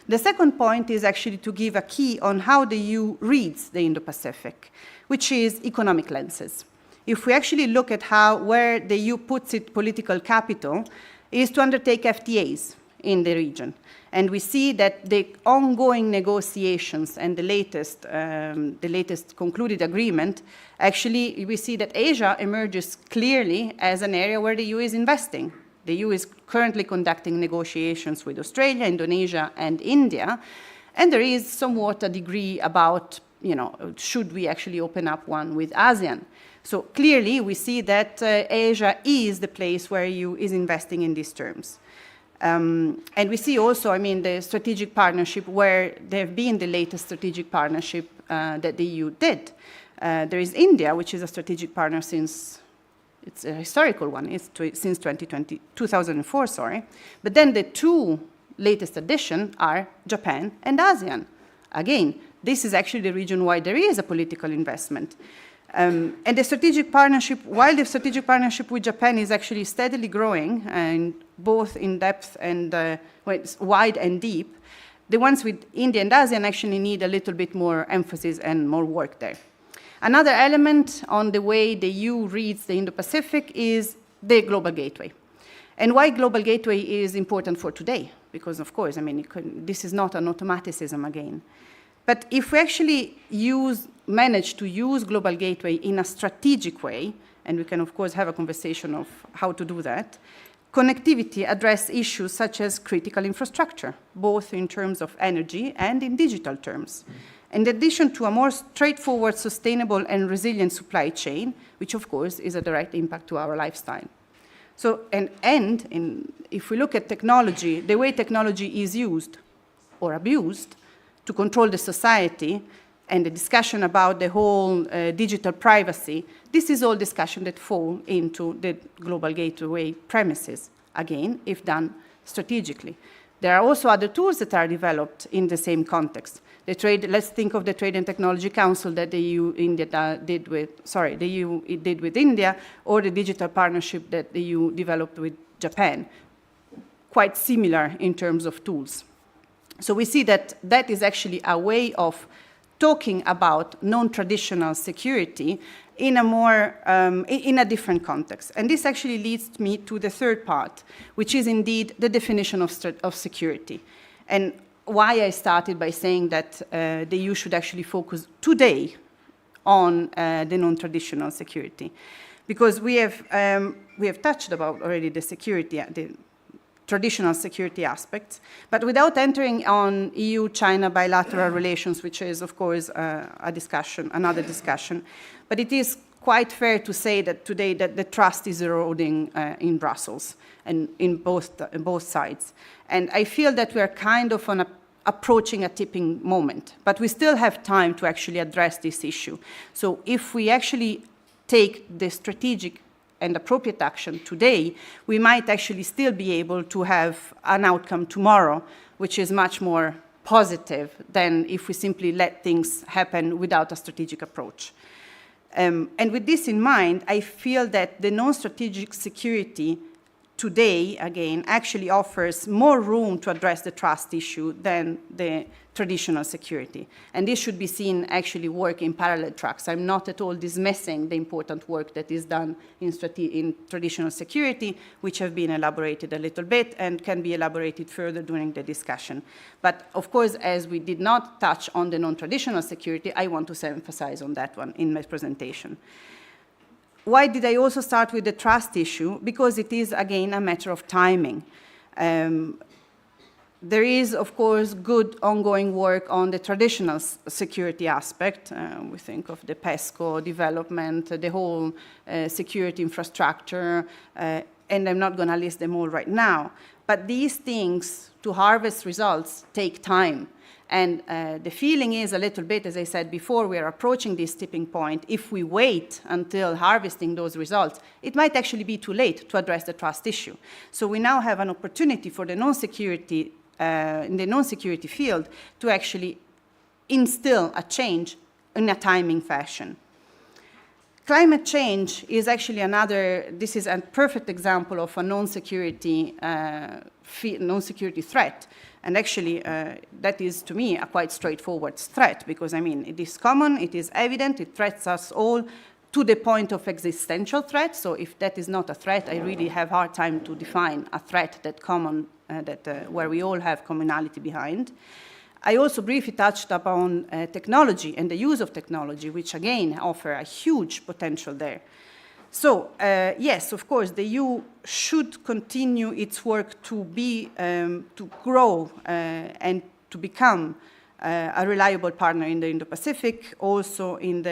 The second point is actually to give a key on how the EU reads the Indo-Pacific, which is economic lenses. If we actually look at where the EU puts its political capital, is to undertake FTAs in the region. And we see that the ongoing negotiations and the latest concluded agreement, actually we see that Asia emerges clearly as an area where the EU is investing. The EU is currently conducting negotiations with Australia, Indonesia, and India, and there is somewhat a degree about, should we actually open up one with ASEAN? So clearly we see that Asia is the place where EU is investing in these terms. And we see also, the strategic partnership where there have been the latest strategic partnership that the EU did. There is India, which is a strategic partner since, it's a historical one, since 2004, sorry. But then the 2 latest additions are Japan and ASEAN. Again, this is actually the region where there is a political investment. And the strategic partnership, while the strategic partnership with Japan is actually steadily growing, and both in depth and it's wide and deep, the ones with India and ASEAN actually need a little bit more emphasis and more work there. Another element on the way the EU reads the Indo-Pacific is the global gateway. And why global gateway is important for today? Because, of course, this is not an automaticism again. But if we actually manage to use global gateway in a strategic way, and we can, of course, have a conversation of how to do that, connectivity address issues such as critical infrastructure, both in terms of energy and in digital terms. In addition to a more straightforward, sustainable, and resilient supply chain, which, of course, is a direct impact to our lifestyle. So, if we look at technology, the way technology is used or abused to control the society, and the discussion about the whole digital privacy, this is all discussion that fall into the global gateway premises, again, if done strategically. There are also other tools that are developed in the same context. Let's think of the Trade and Technology Council that the EU did with India, or the digital partnership that the EU developed with Japan. Quite similar in terms of tools. So we see that that is actually a way of talking about non-traditional security in a different context. And this actually leads me to the third part, which is indeed the definition of security. And why I started by saying that the EU should actually focus today on the non-traditional security. Because we have touched about already the security, the traditional security aspects, but without entering on EU-China bilateral relations, which is, of course, another discussion. But it is quite fair to say that today that the trust is eroding in Brussels and in both sides. And I feel that we are kind of approaching a tipping moment, but we still have time to actually address this issue. So if we actually take the strategic and appropriate action today, we might actually still be able to have an outcome tomorrow, which is much more positive than if we simply let things happen without a strategic approach. And with this in mind, I feel that the non-strategic security today, again, actually offers more room to address the trust issue than the traditional security. And this should be seen actually work in parallel tracks. I'm not at all dismissing the important work that is done in traditional security, which have been elaborated a little bit and can be elaborated further during the discussion. But of course, as we did not touch on the non-traditional security, I want to emphasize on that one in my presentation. Why did I also start with the trust issue? Because it is, again, a matter of timing. There is, of course, good ongoing work on the traditional security aspect. We think of the PESCO development, the whole security infrastructure, and I'm not going to list them all right now. But these things, to harvest results, take time. And the feeling is a little bit, as I said before, we are approaching this tipping point. If we wait until harvesting those results, it might actually be too late to address the trust issue. So we now have an opportunity for the non-security, in the non-security field, to actually instill a change in a timing fashion. Climate change is actually this is a perfect example of a non-security threat. And actually, that is, to me, a quite straightforward threat, because, I mean, it is common, it is evident, it threatens us all to the point of existential threat. So if that is not a threat, I really have a hard time to define a threat where we all have commonality behind. I also briefly touched upon technology and the use of technology, which, again, offer a huge potential there. So, yes, of course, the EU should continue its work to grow and to become a reliable partner in the Indo-Pacific, also in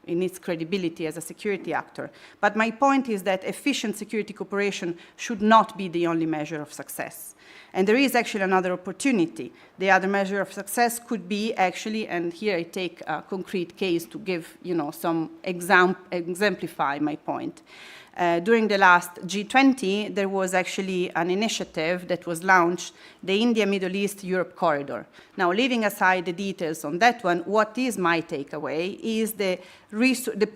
its credibility as a security actor. But my point is that efficient security cooperation should not be the only measure of success. And there is actually another opportunity. The other measure of success could be actually, and here I take a concrete case to give, exemplify my point. During the last G20, there was actually an initiative that was launched, the India, Middle East, Europe corridor. Now, leaving aside the details on that one, what is my takeaway is the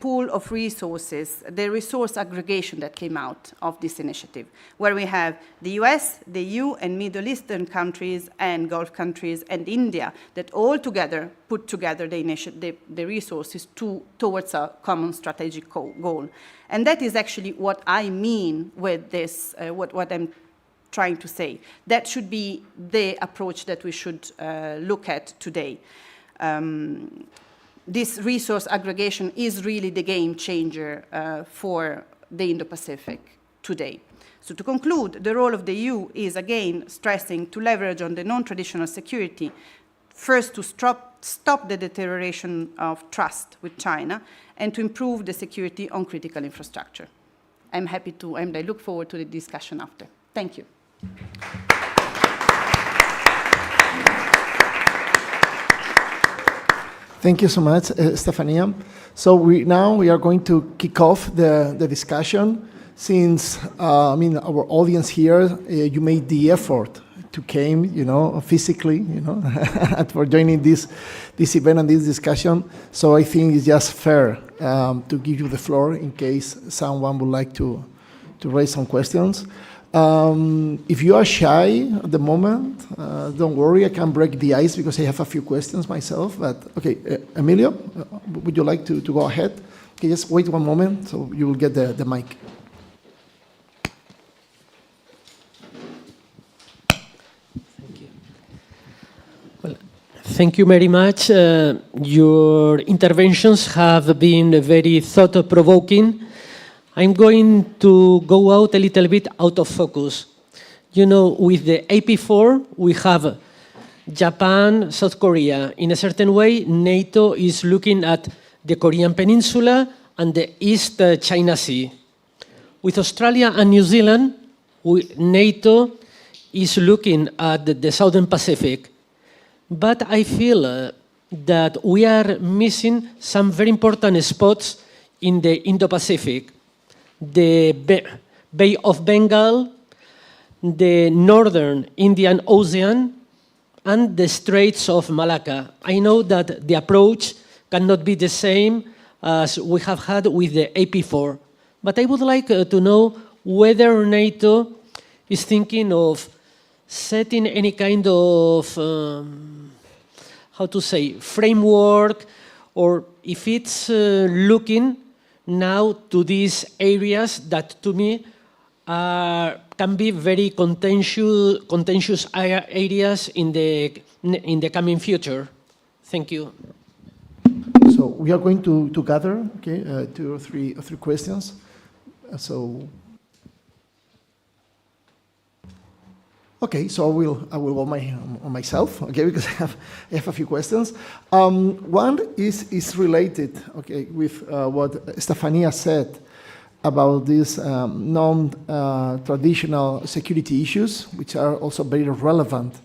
pool of resources, the resource aggregation that came out of this initiative, where we have the US, the EU, and Middle Eastern countries, and Gulf countries, and India, that all together put together the resources towards a common strategic goal. And that is actually what I mean with this, what I'm trying to say. That should be the approach that we should look at today. This resource aggregation is really the game changer for the Indo-Pacific today. So to conclude, the role of the EU is, again, stressing to leverage on the non-traditional security, first to stop the deterioration of trust with China, and to improve the security on critical infrastructure. I'm happy to, and I look forward to the discussion after. Thank you. Thank you so much, Stefania. So we are going to kick off the discussion. Since our audience here, you made the effort to came, physically, and for joining this event and this discussion. So I think it's just fair to give you the floor in case someone would like to raise some questions. If you are shy at the moment, don't worry, I can break the ice because I have a few questions myself. But okay, Emilio, would you like to go ahead? Okay, just wait one moment so you will get the mic. Thank you very much. Your interventions have been very thought-provoking. I'm going to go out a little bit out of focus. With the AP4, we have Japan, South Korea. In a certain way, NATO is looking at the Korean Peninsula and the East China Sea. With Australia and New Zealand, NATO is looking at the Southern Pacific. But I feel that we are missing some very important spots in the Indo-Pacific. The Bay of Bengal, the Northern Indian Ocean, and the Straits of Malacca. I know that the approach cannot be the same as we have had with the AP4, but I would like to know whether NATO is thinking of setting any kind of, framework, or if it's looking now to these areas that to me can be very contentious areas in the coming future. Thank you. So we are going to gather, okay, two or three questions. Okay, so I will go on myself, okay, because I have a few questions. One is related, okay, with what Stefania said about these non-traditional security issues, which are also very relevant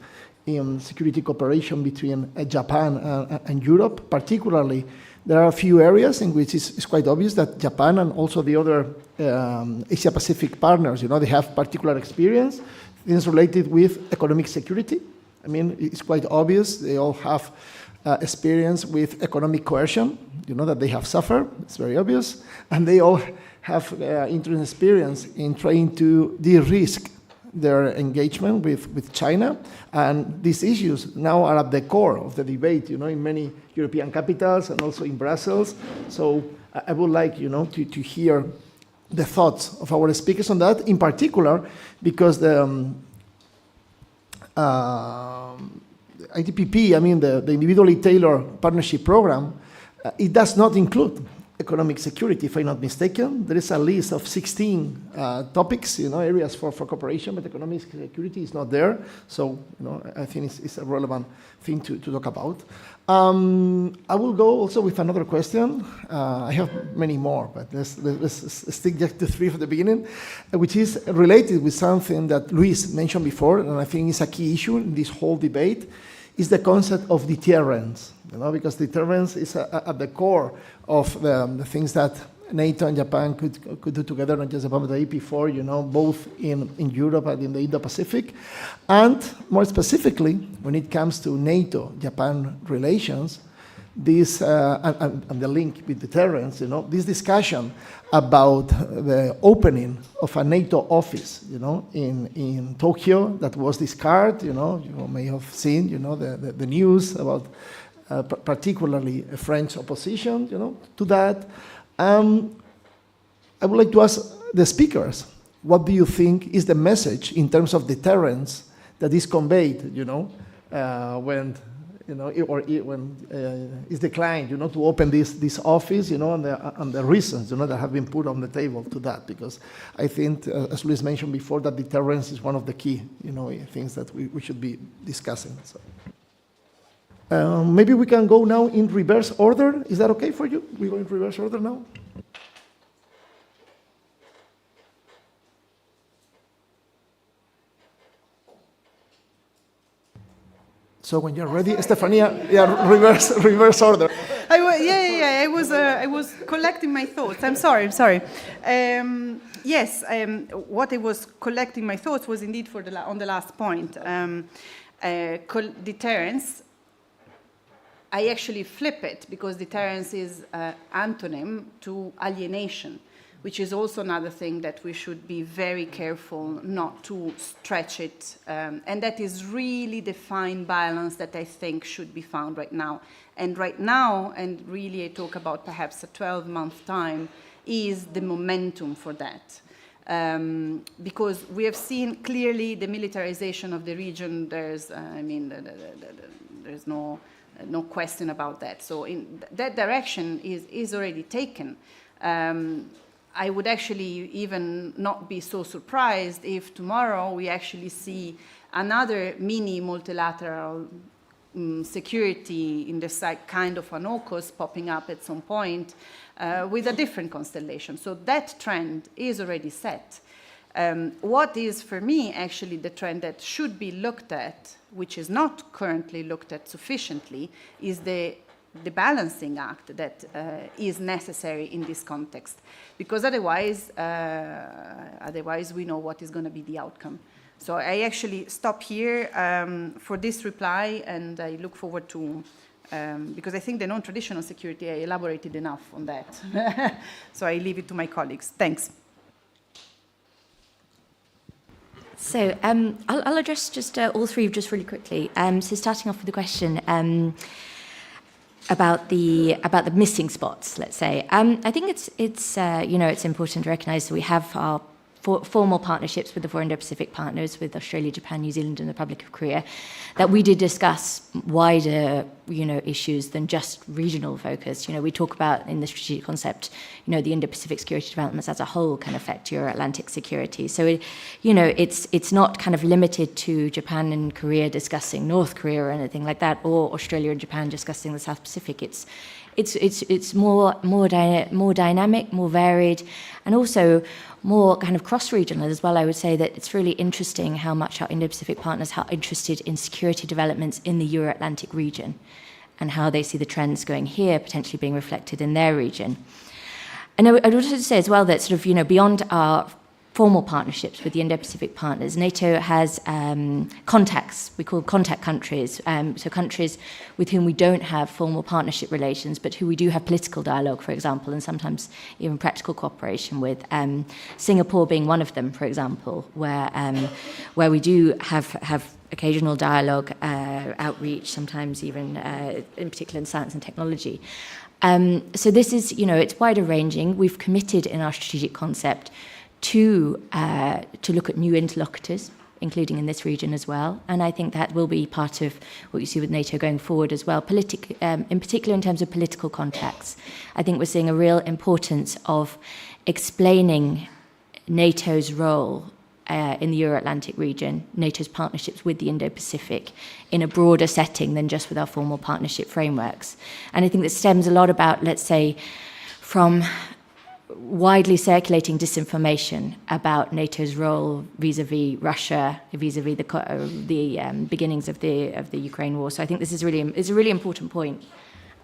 in security cooperation between Japan and Europe. Particularly, there are a few areas in which it's quite obvious that Japan and also the other Asia-Pacific partners, they have particular experience. Things related with economic security. I mean, it's quite obvious. They all have experience with economic coercion, that they have suffered. It's very obvious. And they all have interesting experience in trying to de-risk their engagement with China. And these issues now are at the core of the debate, in many European capitals and also in Brussels. So I would like, to hear the thoughts of our speakers on that, in particular, because the ITPP, the individually tailored partnership program, it does not include economic security, if I'm not mistaken. There is a list of 16 topics, areas for cooperation, but economic security is not there. So, I think it's a relevant thing to talk about. I will go also with another question. I have many more, but let's stick just to three from the beginning, which is related with something that Luis mentioned before, and I think is a key issue in this whole debate, is the concept of deterrence, because deterrence is at the core of the things that NATO and Japan could do together, not just about the AP4, both in Europe and in the Indo-Pacific. And more specifically, when it comes to NATO-Japan relations, this, and the link with deterrence, this discussion about the opening of a NATO office, in Tokyo that was discarded, you may have seen, the news about particularly a French opposition, to that. I would like to ask the speakers, what do you think is the message in terms of deterrence that is conveyed, when, when it's declined, to open this office, and the reasons, that have been put on the table to that, because I think, as Luis mentioned before, that deterrence is one of the key, things that we should be discussing. So. Maybe we can go now in reverse order. Is that okay for you? We go in reverse order now? So when you're ready, Stefania, reverse order. I was collecting my thoughts. I'm sorry. Yes, what I was collecting my thoughts was indeed on the last point. Deterrence, I actually flip it because deterrence is antonym to alienation, which is also another thing that we should be very careful not to stretch it. And that is really the fine balance that I think should be found right now. And right now, and really I talk about perhaps a 12-month time, is the momentum for that. Because we have seen clearly the militarization of the region. There's, there's no question about that. So in that direction is already taken. I would actually even not be so surprised if tomorrow we actually see another mini multilateral security in the kind of an AUKUS popping up at some point with a different constellation. So that trend is already set. What is for me actually the trend that should be looked at, which is not currently looked at sufficiently, is the balancing act that is necessary in this context, because otherwise we know what is going to be the outcome. So I actually stop here for this reply, and I look forward to, because I think the non-traditional security, I elaborated enough on that. So I leave it to my colleagues. Thanks. So I'll address just all three just really quickly. So starting off with the question about the missing spots, let's say. I think it's important to recognise that we have our formal partnerships with the four Indo-Pacific partners, with Australia, Japan, New Zealand, and the Republic of Korea, that we did discuss wider, issues than just regional focus. We talk about in the strategic concept, the Indo-Pacific security developments as a whole can affect Euro-Atlantic security. So, it's not kind of limited to Japan and Korea discussing North Korea or anything like that, or Australia and Japan discussing the South Pacific. It's more dynamic, more varied, and also more kind of cross-regional as well. I would say that it's really interesting how much our Indo-Pacific partners are interested in security developments in the Euro-Atlantic region, and how they see the trends going here potentially being reflected in their region. And I would also say as well that sort of, beyond our formal partnerships with the Indo-Pacific partners, NATO has contacts, we call contact countries, so countries with whom we don't have formal partnership relations, but who we do have political dialogue, for example, and sometimes even practical cooperation with. Singapore being one of them, for example, where we do have occasional dialogue, outreach, sometimes even in particular in science and technology. So this is, it's wider ranging. We've committed in our strategic concept to look at new interlocutors, including in this region as well. And I think that will be part of what you see with NATO going forward as well, in particular in terms of political contacts. I think we're seeing a real importance of explaining NATO's role in the Euro-Atlantic region, NATO's partnerships with the Indo-Pacific in a broader setting than just with our formal partnership frameworks. And I think that stems a lot about, let's say, from widely circulating disinformation about NATO's role vis-à-vis Russia, vis-à-vis the beginnings of the Ukraine war. So I think this is a really important point,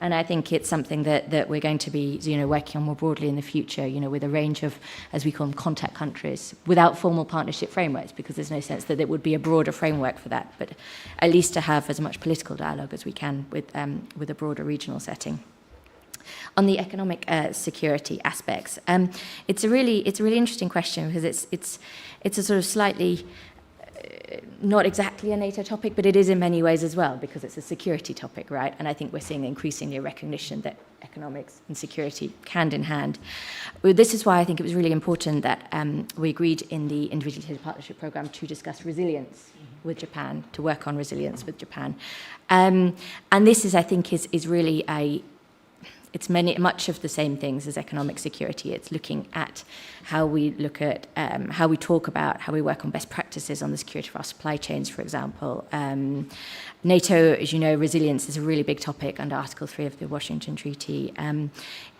and I think it's something that we're going to be working on more broadly in the future. With a range of, as we call them, contact countries, without formal partnership frameworks, because there's no sense that there would be a broader framework for that, but at least to have as much political dialogue as we can with a broader regional setting. On the economic security aspects, it's a really interesting question, because it's a sort of slightly not exactly a NATO topic, but it is in many ways as well, because it's a security topic, right? And I think we're seeing increasingly a recognition that economics and security hand in hand. This is why I think it was really important that we agreed in the Individual Partnership Programme to discuss resilience with Japan, to work on resilience with Japan. And this is, I think, is really it's much of the same things as economic security. It's looking at how we look at, how we talk about, how we work on best practices on the security of our supply chains, for example. NATO, as you know, resilience is a really big topic under Article 3 of the Washington Treaty.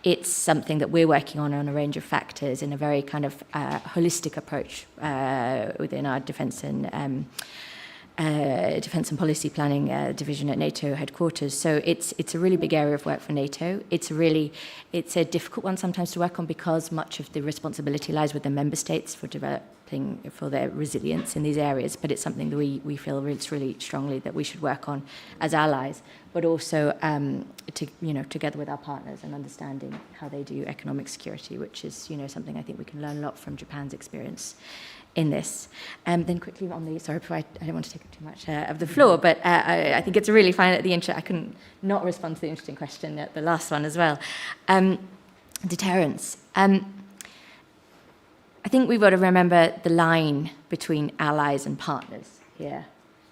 It's something that we're working on a range of factors in a very kind of holistic approach within our defence and Defence and Policy Planning Division at NATO headquarters. So it's a really big area of work for NATO. It's a difficult one sometimes to work on because much of the responsibility lies with the member states for developing for their resilience in these areas. But it's something that we feel really strongly that we should work on as allies, but also together with our partners and understanding how they do economic security, which is something I think we can learn a lot from Japan's experience in this. Then quickly on the, sorry, I don't want to take up too much of the floor, but I think it's really fine at the intro. I couldn't not respond to the interesting question at the last one as well. Deterrence. I think we've got to remember the line between allies and partners here.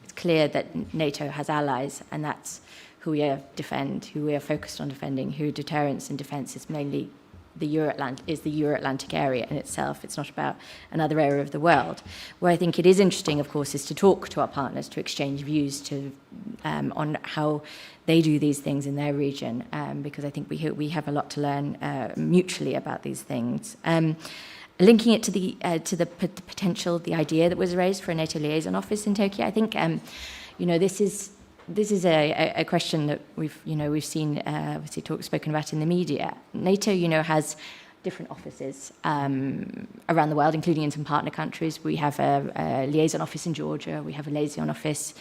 It's clear that NATO has allies, and that's who we defend, who we are focused on defending, who deterrence and defence is mainly the Euro-Atlantic area in itself. It's not about another area of the world. Where I think it is interesting, of course, is to talk to our partners, to exchange views on how they do these things in their region, because I think we have a lot to learn mutually about these things. Linking it to the potential, the idea that was raised for a NATO liaison office in Tokyo, I think this is a question that we've seen obviously spoken about in the media. NATO, has different offices around the world, including in some partner countries. We have a liaison office in Georgia. We have a liaison office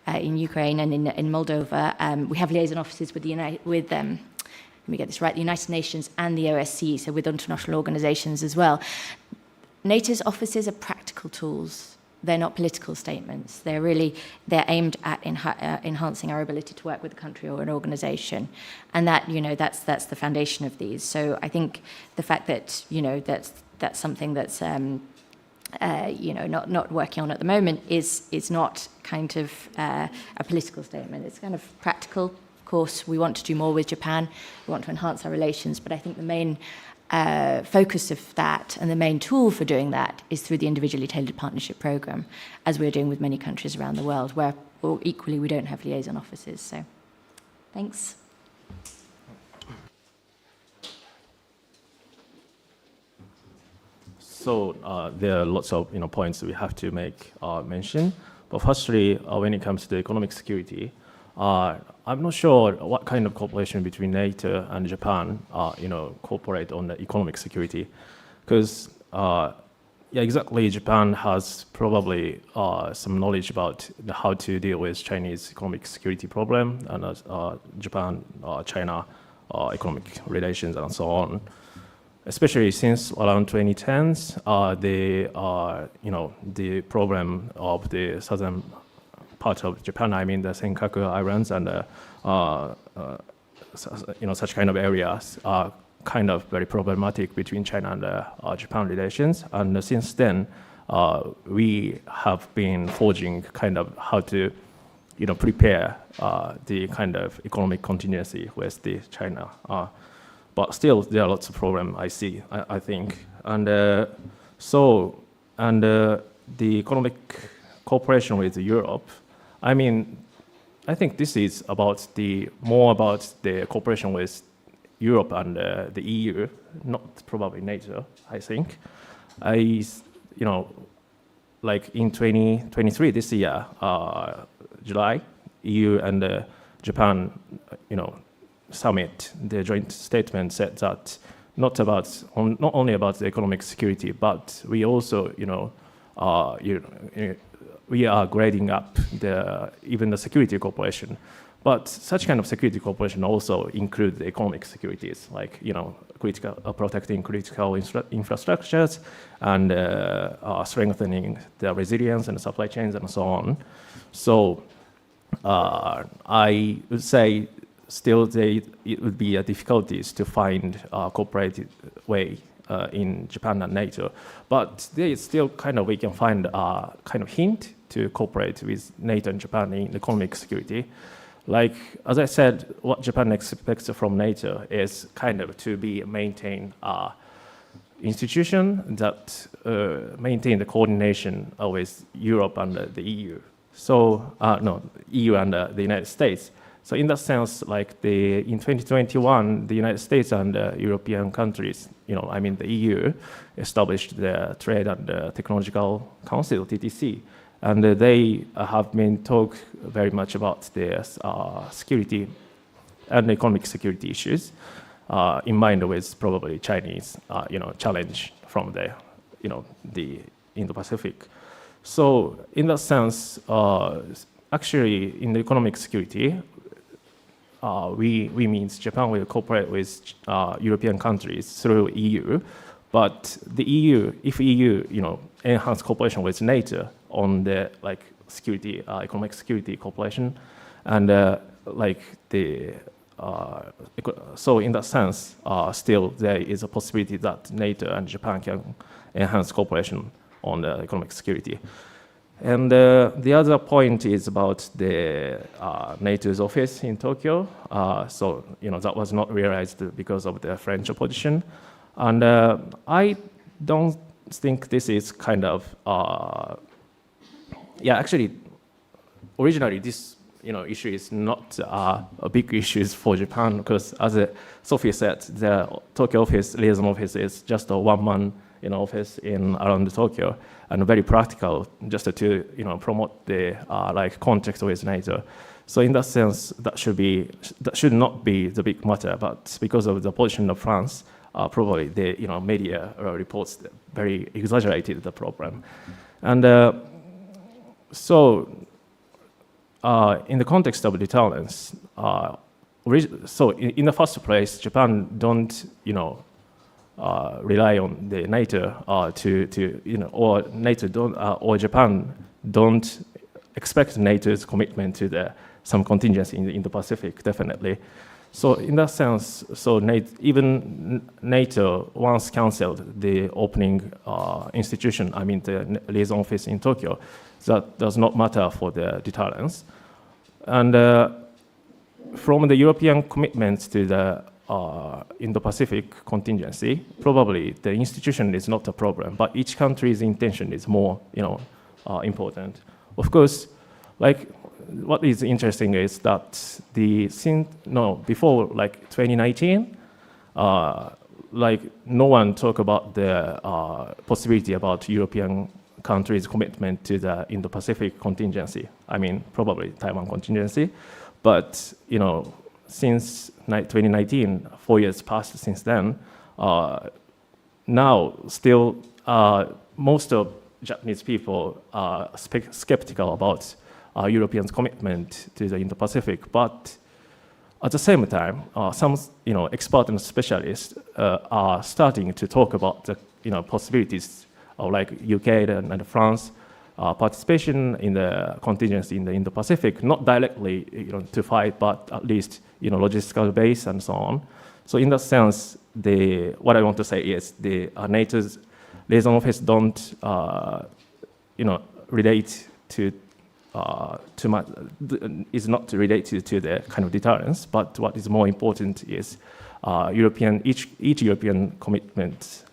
in Ukraine and in Moldova. We have liaison offices with let me get this right, the United Nations and the OSCE, so with international organizations as well. NATO's offices are practical tools. They're not political statements. They're aimed at enhancing our ability to work with a country or an organization, and that's the foundation of these. So I think the fact that that's something that's not working on at the moment is not kind of a political statement. It's kind of practical. Of course, we want to do more with Japan. We want to enhance our relations, but I think the main focus of that and the main tool for doing that is through the individually tailored partnership program, as we're doing with many countries around the world, where equally we don't have liaison offices. So, thanks. So there are lots of points we have to make mention. But firstly, when it comes to the economic security, I'm not sure what kind of cooperation between NATO and Japan, cooperate on the economic security, because exactly, Japan has probably some knowledge about how to deal with Chinese economic security problem, and Japan, China economic relations and so on. Especially since around 2010s, the problem of the southern part of Japan, I mean the Senkaku Islands and such kind of areas are kind of very problematic between China and Japan relations. And since then, we have been forging kind of how to, prepare the kind of economic continuity with the China. But still, there are lots of problems I think. And the economic cooperation with Europe, I think this is more about the cooperation with Europe and the EU, not probably NATO, I think. Like in 2023, this year, July, EU and Japan, summit, the joint statement said that not only about the economic security, but we also, we are grading up even the security cooperation. But such kind of security cooperation also include the economic securities, like protecting critical infrastructures and strengthening the resilience and supply chains and so on. So I would say still it would be difficulties to find a cooperative way in Japan and NATO, but there is still we can find a kind of hint to cooperate with NATO and Japan in economic security. Like, as I said, what Japan expects from NATO is to maintain an institution that maintain the coordination with Europe and the EU. So, EU and the United States. So in that sense, in 2021, the United States and European countries, the EU, established the Trade and Technological Council, TTC. And they have been talk very much about their security and economic security issues in mind with probably Chinese, challenge from the Indo-Pacific. So in that sense, actually in the economic security, we means Japan will cooperate with European countries through EU, but the EU, if EU, enhance cooperation with NATO on the security, economic security cooperation, and so in that sense, still there is a possibility that NATO and Japan can enhance cooperation on the economic security. And the other point is about the NATO's office in Tokyo. So that was not realized because of the French opposition, and I don't think this is kind of actually originally this issue is not a big issue for Japan, because as Sophie said, the Tokyo office, liaison office, is just a one-man office around Tokyo, and very practical, just to promote the contact with NATO. So in that sense, that should not be the big matter. But because of the position of France, probably the media reports very exaggerated the problem, and so. In the context of deterrence, so in the first place, Japan don't, rely on the NATO or NATO don't, or Japan don't expect NATO's commitment to some contingency in the Indo-Pacific, definitely. So in that sense, even NATO once canceled the opening institution, the liaison office in Tokyo. That does not matter for the deterrence. And from the European commitments to the Indo-Pacific contingency, probably the institution is not a problem, but each country's intention is more, important. Of course, what is interesting is that before 2019, no one talked about the possibility about European countries' commitment to the Indo-Pacific contingency. Probably Taiwan contingency, but since 2019, 4 years passed since then. Now, still, most of Japanese people are skeptical about Europeans' commitment to the Indo-Pacific, but at the same time, some experts and specialists are starting to talk about the possibilities of UK and France participation in the contingency in the Indo-Pacific, not directly to fight, but at least logistical base and so on. So in that sense, what I want to say is the NATO's liaison office don't relate to too much, is not related to the kind of deterrence, but what is more important is each European commitment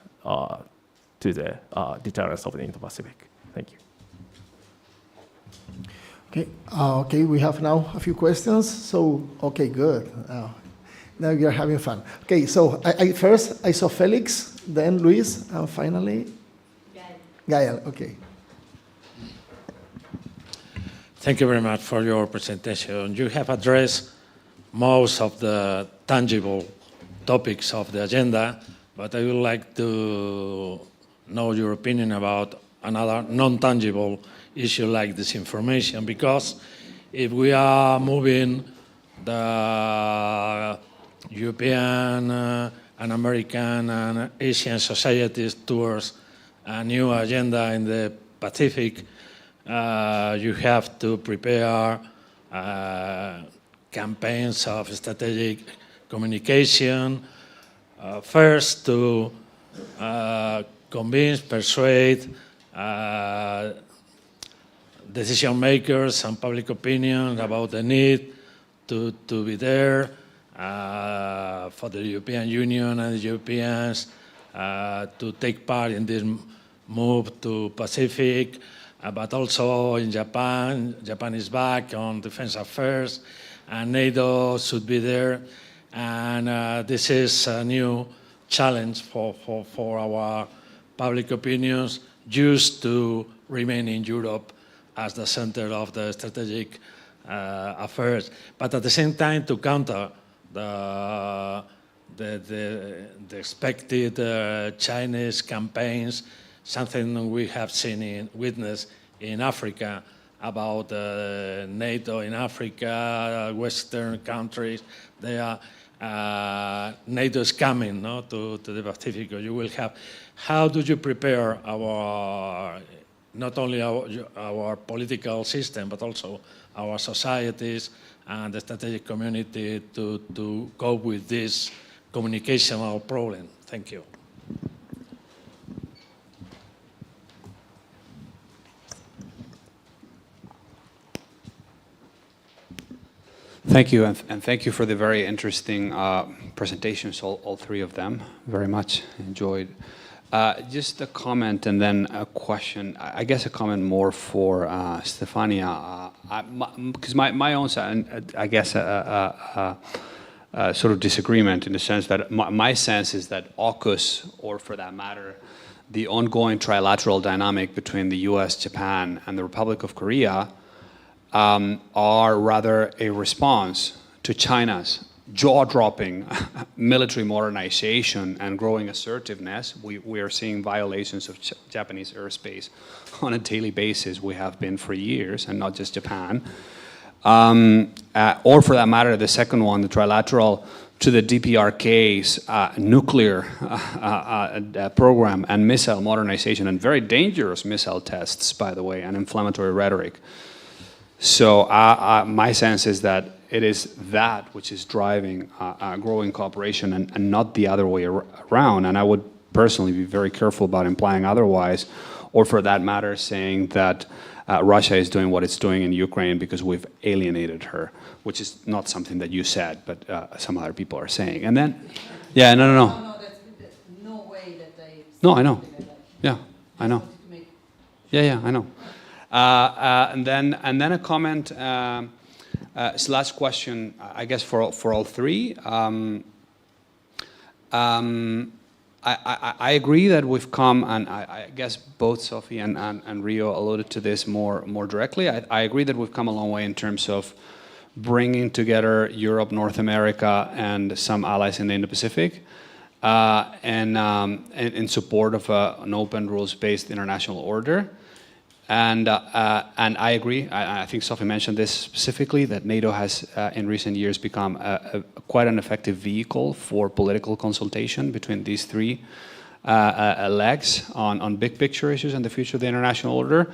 to the deterrence of the Indo-Pacific. Thank you. Okay, we have now a few questions. So, okay, good. Now you're having fun. Okay, so first I saw Felix, then Luis, and finally Gael. Okay. Thank you very much for your presentation. You have addressed most of the tangible topics of the agenda, but I would like to know your opinion about another non-tangible issue like disinformation, because if we are moving the European and American and Asian societies towards a new agenda in the Pacific, you have to prepare campaigns of strategic communication, first to convince, persuade decision makers and public opinion about the need to be there for the European Union and the Europeans to take part in this move to Pacific, but also in Japan. Japan is back on defense affairs, and NATO should be there. And this is a new challenge for our public opinions used to remain in Europe as the center of the strategic affairs, but at the same time to counter the expected Chinese campaigns, something we have seen witnessed in Africa about NATO in Africa, Western countries. They are NATO is coming, no, to the Pacific. You will have. How do you prepare not only our political system, but also our societies and the strategic community to cope with this communicational problem? Thank you. Thank you, and thank you for the very interesting presentations, all three of them. Very much enjoyed. Just a comment and then a question. I guess a comment more for Stefania, because my own, I guess, sort of disagreement in the sense that my sense is that AUKUS, or for that matter, the ongoing trilateral dynamic between the US, Japan, and the Republic of Korea are rather a response to China's jaw-dropping military modernization and growing assertiveness. We are seeing violations of Japanese airspace on a daily basis. We have been for years, and not just Japan. Or for that matter, the second one, the trilateral, to the DPRK's nuclear program and missile modernization, and very dangerous missile tests, by the way, and inflammatory rhetoric. So my sense is that it is that which is driving growing cooperation and not the other way around. And I would personally be very careful about implying otherwise, or for that matter, saying that Russia is doing what it's doing in Ukraine because we've alienated her, which is not something that you said, but some other people are saying. And then, yeah, no. No, that's no way that they... No, I know. Yeah, I know. Yeah, I know. And then a comment slash question, I guess for all three. I agree that we've come, and I guess both Sophie and Rio alluded to this more directly. I agree that we've come a long way in terms of bringing together Europe, North America, and some allies in the Indo-Pacific, and in support of an open, rules-based international order. And I agree. I think Sophie mentioned this specifically, that NATO has in recent years become quite an effective vehicle for political consultation between these three legs on big picture issues and the future of the international order.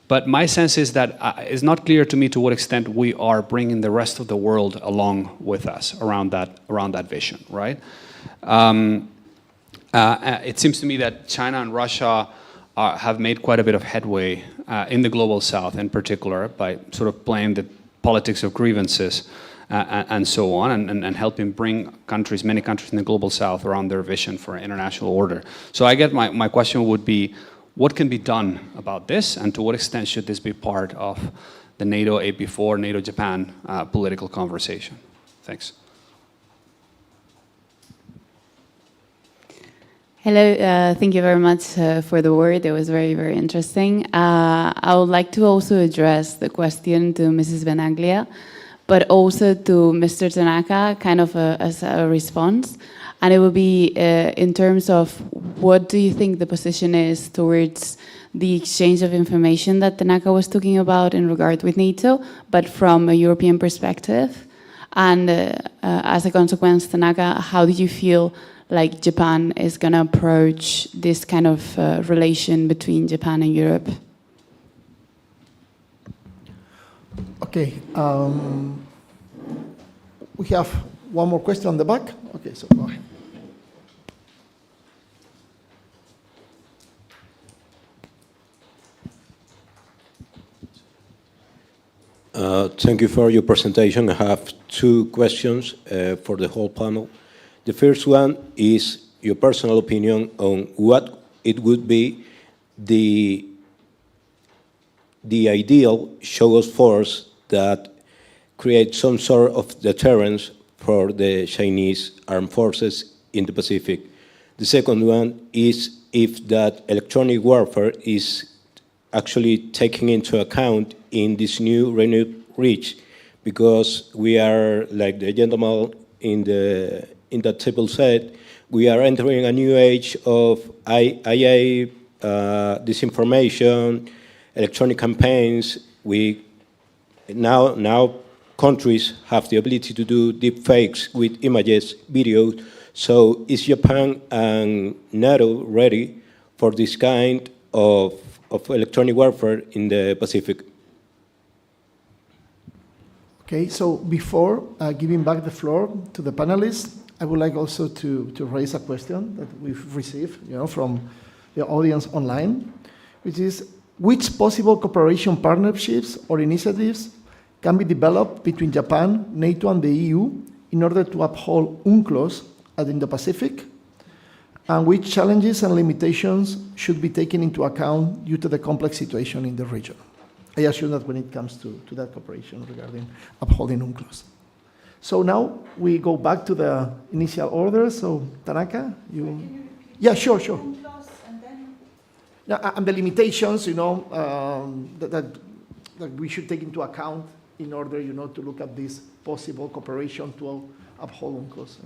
But my sense is that it's not clear to me to what extent we are bringing the rest of the world along with us around that vision, right? It seems to me that China and Russia have made quite a bit of headway in the global south in particular by sort of playing the politics of grievances and so on, and helping bring many countries in the global south around their vision for an international order. So I guess my question would be, what can be done about this, and to what extent should this be part of the NATO AP4, NATO-Japan political conversation? Thanks. Hello, thank you very much for the word. It was very, very interesting. I would like to also address the question to Mrs. Benaglia, but also to Mr. Tanaka, kind of as a response. And it will be in terms of what do you think the position is towards the exchange of information that Tanaka was talking about in regard with NATO, but from a European perspective. And as a consequence, Tanaka, how do you feel like Japan is going to approach this kind of relation between Japan and Europe? Okay. We have one more question on the back. Okay, so go ahead. Thank you for your presentation. I have two questions for the whole panel. The first one is your personal opinion on what it would be the ideal show of force that creates some sort of deterrence for the Chinese armed forces in the Pacific. The second one is if that electronic warfare is actually taken into account in this new renewed reach? Because we are, like the gentleman in that table said, we are entering a new age of IA, disinformation, electronic campaigns. Now countries have the ability to do deep fakes with images, videos. So is Japan and NATO ready for this kind of electronic warfare in the Pacific? Okay, so before giving back the floor to the panelists, I would like also to raise a question that we've received, from the audience online, which is, which possible cooperation partnerships or initiatives can be developed between Japan, NATO, and the EU in order to uphold UNCLOS at Indo-Pacific, and which challenges and limitations should be taken into account due to the complex situation in the region? I assume that when it comes to that cooperation regarding upholding UNCLOS. So now we go back to the initial order. So Tanaka, you... Yeah, sure. And the limitations, that we should take into account in order, to look at this possible cooperation to uphold UNCLOS.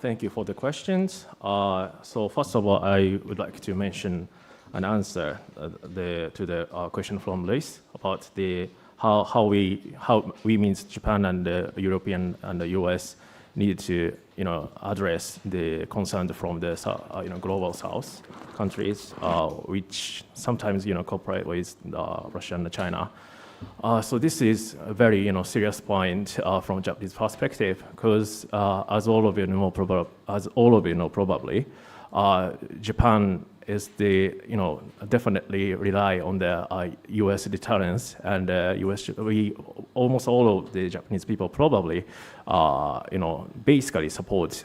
Thank you for the questions. So first of all, I would like to mention an answer to the question from Luis about how we means Japan and the European and the US need to address the concern from the global South countries, which sometimes cooperate with Russia and China. So this is a very serious point from Japanese perspective, because as all of you know probably, Japan is definitely rely on the U.S. deterrence, and almost all of the Japanese people probably basically support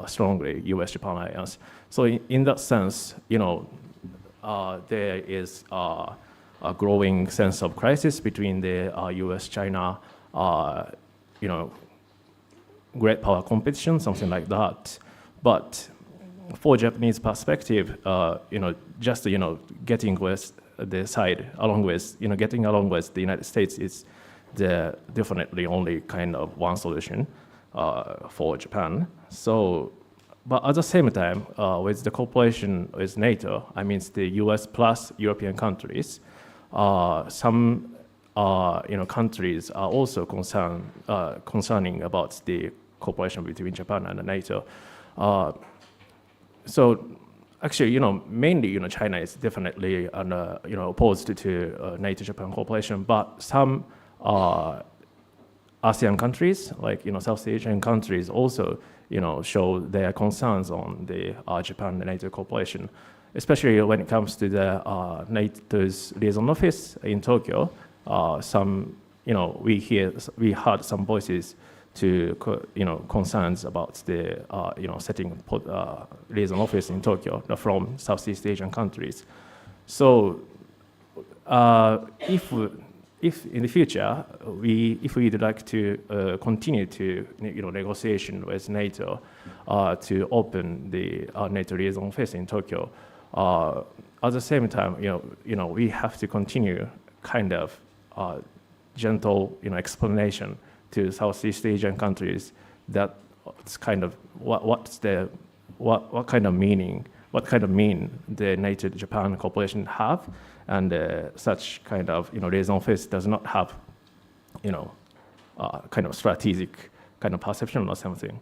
strongly U.S.-Japan alliance. So in that sense, there is a growing sense of crisis between the U.S.-China, great power competition, something like that. But for Japanese perspective, just getting with the side along with getting along with the United States is the definitely only kind of one solution for Japan. So, but at the same time, with the cooperation with NATO, I mean the U.S. plus European countries. Some countries are also concerning about the cooperation between Japan and NATO. So actually, mainly, China is definitely opposed to NATO-Japan cooperation, but some ASEAN countries, like South Asian countries, also show their concerns on the Japan and NATO cooperation. Especially when it comes to the NATO's liaison office in Tokyo, we heard some voices to concerns about the setting liaison office in Tokyo from Southeast Asian countries. So if in the future if we'd like to continue to negotiation with NATO to open the NATO liaison office in Tokyo. At the same time, we have to continue kind of gentle, explanation to Southeast Asian countries that it's kind of what kind of mean the NATO-Japan cooperation have, and such kind of liaison office does not have kind of strategic kind of perception or something.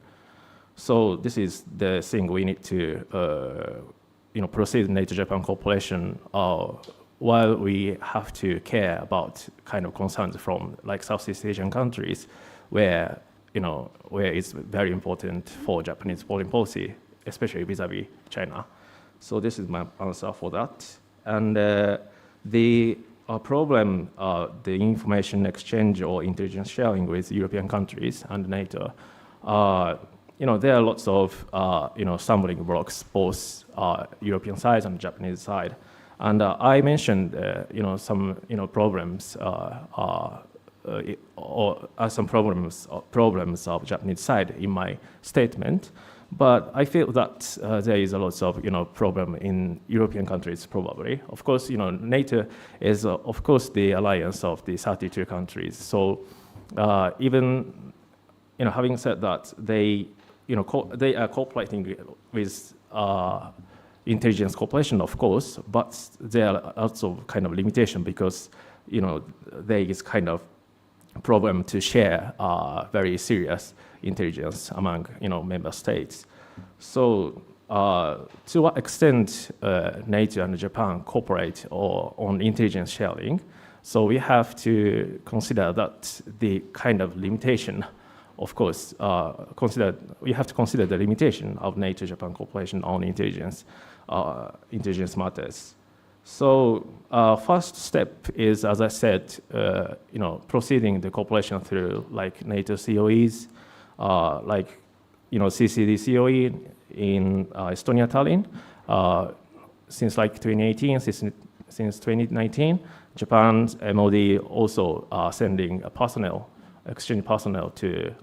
So this is the thing we need to proceed NATO-Japan cooperation while we have to care about kind of concerns from like Southeast Asian countries where it's very important for Japanese foreign policy, especially vis-a-vis China. So this is my answer for that. And the problem, the information exchange or intelligence sharing with European countries and NATO, there are lots of stumbling blocks, both European side and Japanese side. And I mentioned, some, problems or some problems of Japanese side in my statement. But I feel that there is a lot of, problem in European countries probably. Of course, NATO is, of course, the alliance of the 32 countries. So even, having said that, they are cooperating with intelligence cooperation, of course, but there are also kind of limitation because, there is kind of problem to share very serious intelligence among, member states. So to what extent NATO and Japan cooperate on intelligence sharing? So we have to consider that the kind of limitation, of course, we have to consider the limitation of NATO-Japan cooperation on intelligence matters. So first step is, as I said, proceeding the cooperation through like NATO COEs, CCD COE in Estonia, Tallinn. Since like 2018, since 2019, Japan's MOD also sending exchange personnel to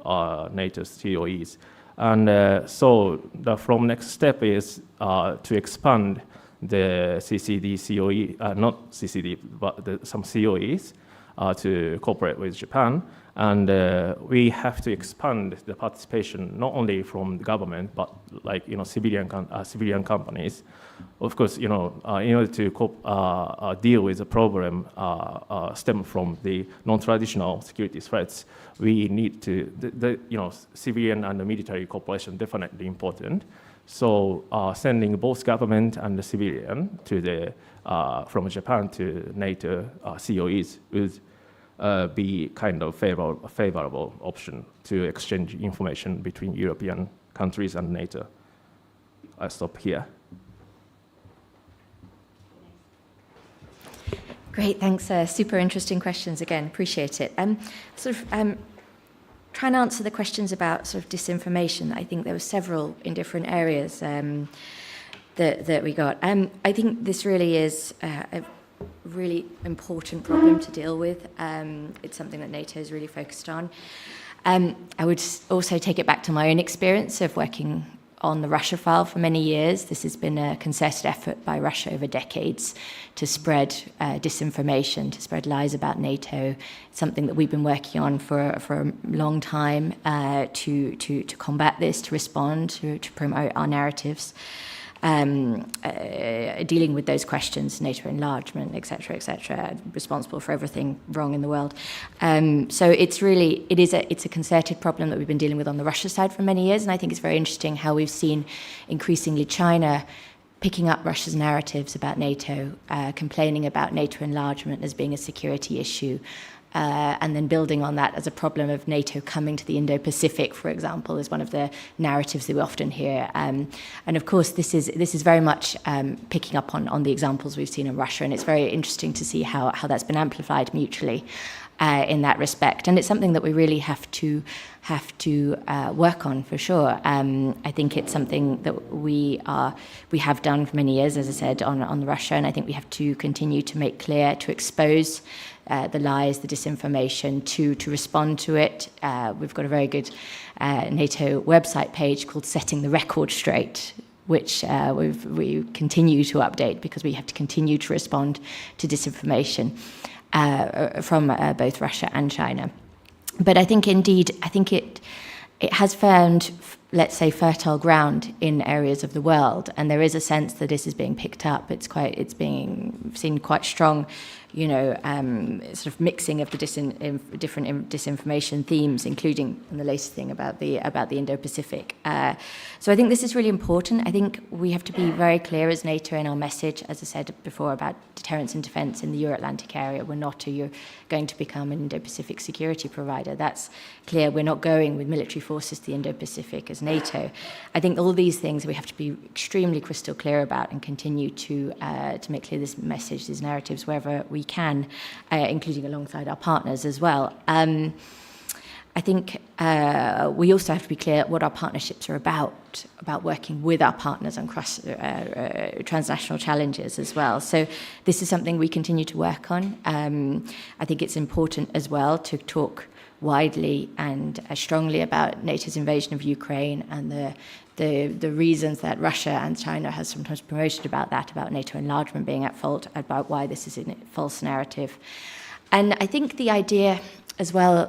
NATO's COEs. And so the from next step is to expand the CCD COE, not CCD, but some COEs to cooperate with Japan. And we have to expand the participation not only from the government, but like civilian companies. Of course, in order to deal with the problem stem from the non-traditional security threats, we need to the civilian and the military cooperation definitely important. So sending both government and the civilian to the from Japan to NATO COEs would be kind of favorable option to exchange information between European countries and NATO. I stop here. Great, thanks. Super interesting questions again. Appreciate it. Try and answer the questions about sort of disinformation. I think there were several in different areas that we got. I think this really is a really important problem to deal with. It's something that NATO is really focused on. I would also take it back to my own experience of working on the Russia file for many years. This has been a concerted effort by Russia over decades to spread disinformation, to spread lies about NATO. It's something that we've been working on for a long time to combat this, to respond, to promote our narratives. Dealing with those questions, NATO enlargement, et cetera, responsible for everything wrong in the world. So it's a concerted problem that we've been dealing with on the Russia side for many years, and I think it's very interesting how we've seen increasingly China picking up Russia's narratives about NATO, complaining about NATO enlargement as being a security issue, and then building on that as a problem of NATO coming to the Indo-Pacific, for example, is one of the narratives that we often hear. And of course, this is very much picking up on the examples we've seen in Russia, and it's very interesting to see how that's been amplified mutually in that respect. And it's something that we really have to work on for sure. I think it's something that we have done for many years, as I said, on Russia, and I think we have to continue to make clear, to expose the lies, the disinformation, to respond to it. We've got a very good NATO website page called Setting the Record Straight, which we continue to update because we have to continue to respond to disinformation from both Russia and China. But I think it has found, let's say, fertile ground in areas of the world, and there is a sense that this is being picked up. It's being seen quite strong, sort of mixing of the different disinformation themes, including the latest thing about the Indo-Pacific. So I think this is really important. I think we have to be very clear as NATO in our message, as I said before, about deterrence and defence in the Euro-Atlantic area. We're not going to become an Indo-Pacific security provider. That's clear. We're not going with military forces to the Indo-Pacific as NATO. I think all these things we have to be extremely crystal clear about and continue to make clear this message, these narratives, wherever we can, including alongside our partners as well. I think we also have to be clear what our partnerships are about working with our partners on cross transnational challenges as well. So this is something we continue to work on. I think it's important as well to talk widely and strongly about NATO's invasion of Ukraine and the reasons that Russia and China has sometimes promoted about that, about NATO enlargement being at fault, about why this is a false narrative. And I think the idea as well,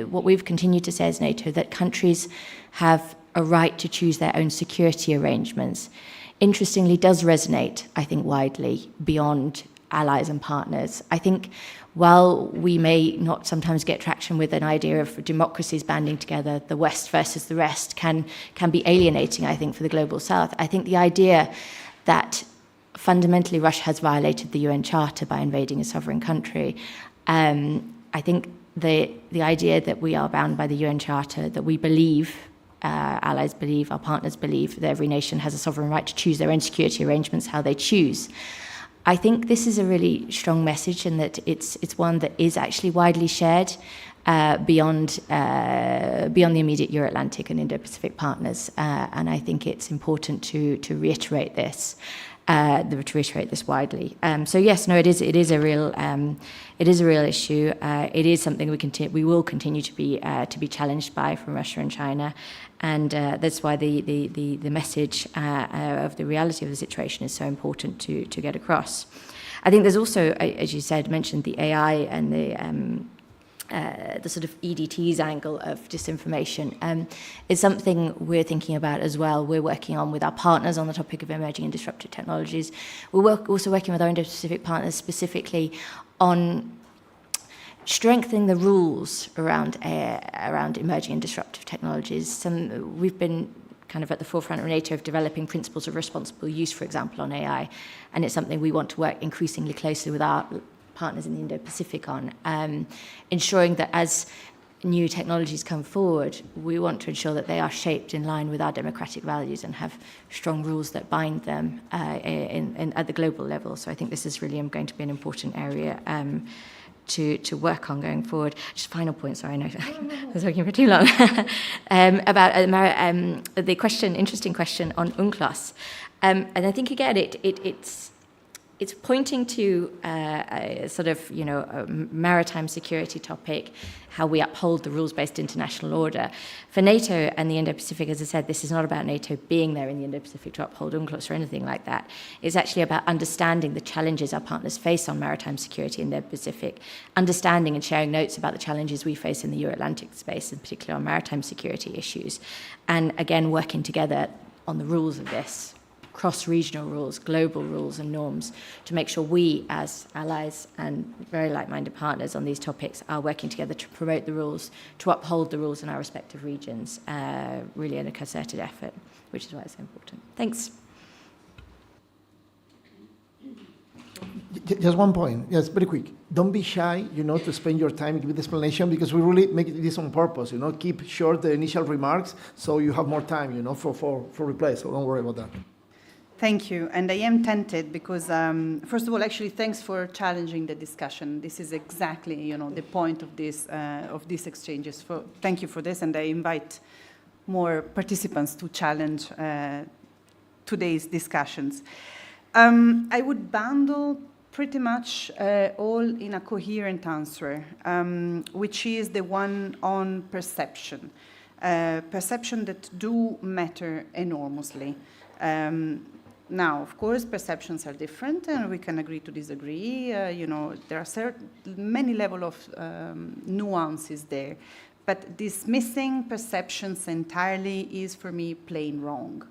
what we've continued to say as NATO, that countries have a right to choose their own security arrangements, interestingly does resonate, I think, widely beyond allies and partners. I think while we may not sometimes get traction with an idea of democracies banding together, the West versus the rest can be alienating, I think, for the global South. I think the idea that fundamentally Russia has violated the UN Charter by invading a sovereign country, I think the idea that we are bound by the UN Charter, that we believe, allies believe, our partners believe, that every nation has a sovereign right to choose their own security arrangements, how they choose. I think this is a really strong message, and that it's one that is actually widely shared beyond the immediate Euro-Atlantic and Indo-Pacific partners, and I think it's important to reiterate this. Widely. So yes, no, it is a real issue. It is something we will continue to be challenged by from Russia and China, and that's why the message of the reality of the situation is so important to get across. I think there's also, as you said, mentioned the AI and the sort of EDT's angle of disinformation is something we're thinking about as well. We're working on with our partners on the topic of emerging and disruptive technologies. We're also working with our Indo-Pacific partners specifically on strengthening the rules around emerging and disruptive technologies. We've been kind of at the forefront of NATO of developing principles of responsible use, for example, on AI, and it's something we want to work increasingly closely with our partners in the Indo-Pacific on, ensuring that as new technologies come forward, we want to ensure that they are shaped in line with our democratic values and have strong rules that bind them at the global level. So I think this is really going to be an important area to work on going forward. Just final point, sorry, I know I was talking for too long, about the question, interesting question on UNCLOS. And I think, again, it's pointing to a sort of, a maritime security topic, how we uphold the rules-based international order. For NATO and the Indo-Pacific, as I said, this is not about NATO being there in the Indo-Pacific to uphold UNCLOS or anything like that. It's actually about understanding the challenges our partners face on maritime security in the Pacific, understanding and sharing notes about the challenges we face in the Euro-Atlantic space, in particular on maritime security issues, and again, working together on the rules of this, cross-regional rules, global rules and norms, to make sure we, as allies and very like-minded partners on these topics, are working together to promote the rules, to uphold the rules in our respective regions, really in a concerted effort, which is why it's so important. Thanks. Just one point, yes, very quick. Don't be shy, to spend your time with the explanation, because we really make this on purpose, Keep short the initial remarks so you have more time, for reply, so don't worry about that. Thank you, and I am tempted because, first of all, actually, thanks for challenging the discussion. This is exactly, the point of these exchanges. Thank you for this, and I invite more participants to challenge today's discussions. I would bundle pretty much all in a coherent answer, which is the one on perception. Perception that do matter enormously. Now, of course, perceptions are different, and we can agree to disagree. There are many levels of nuances there. But dismissing perceptions entirely is, for me, plain wrong.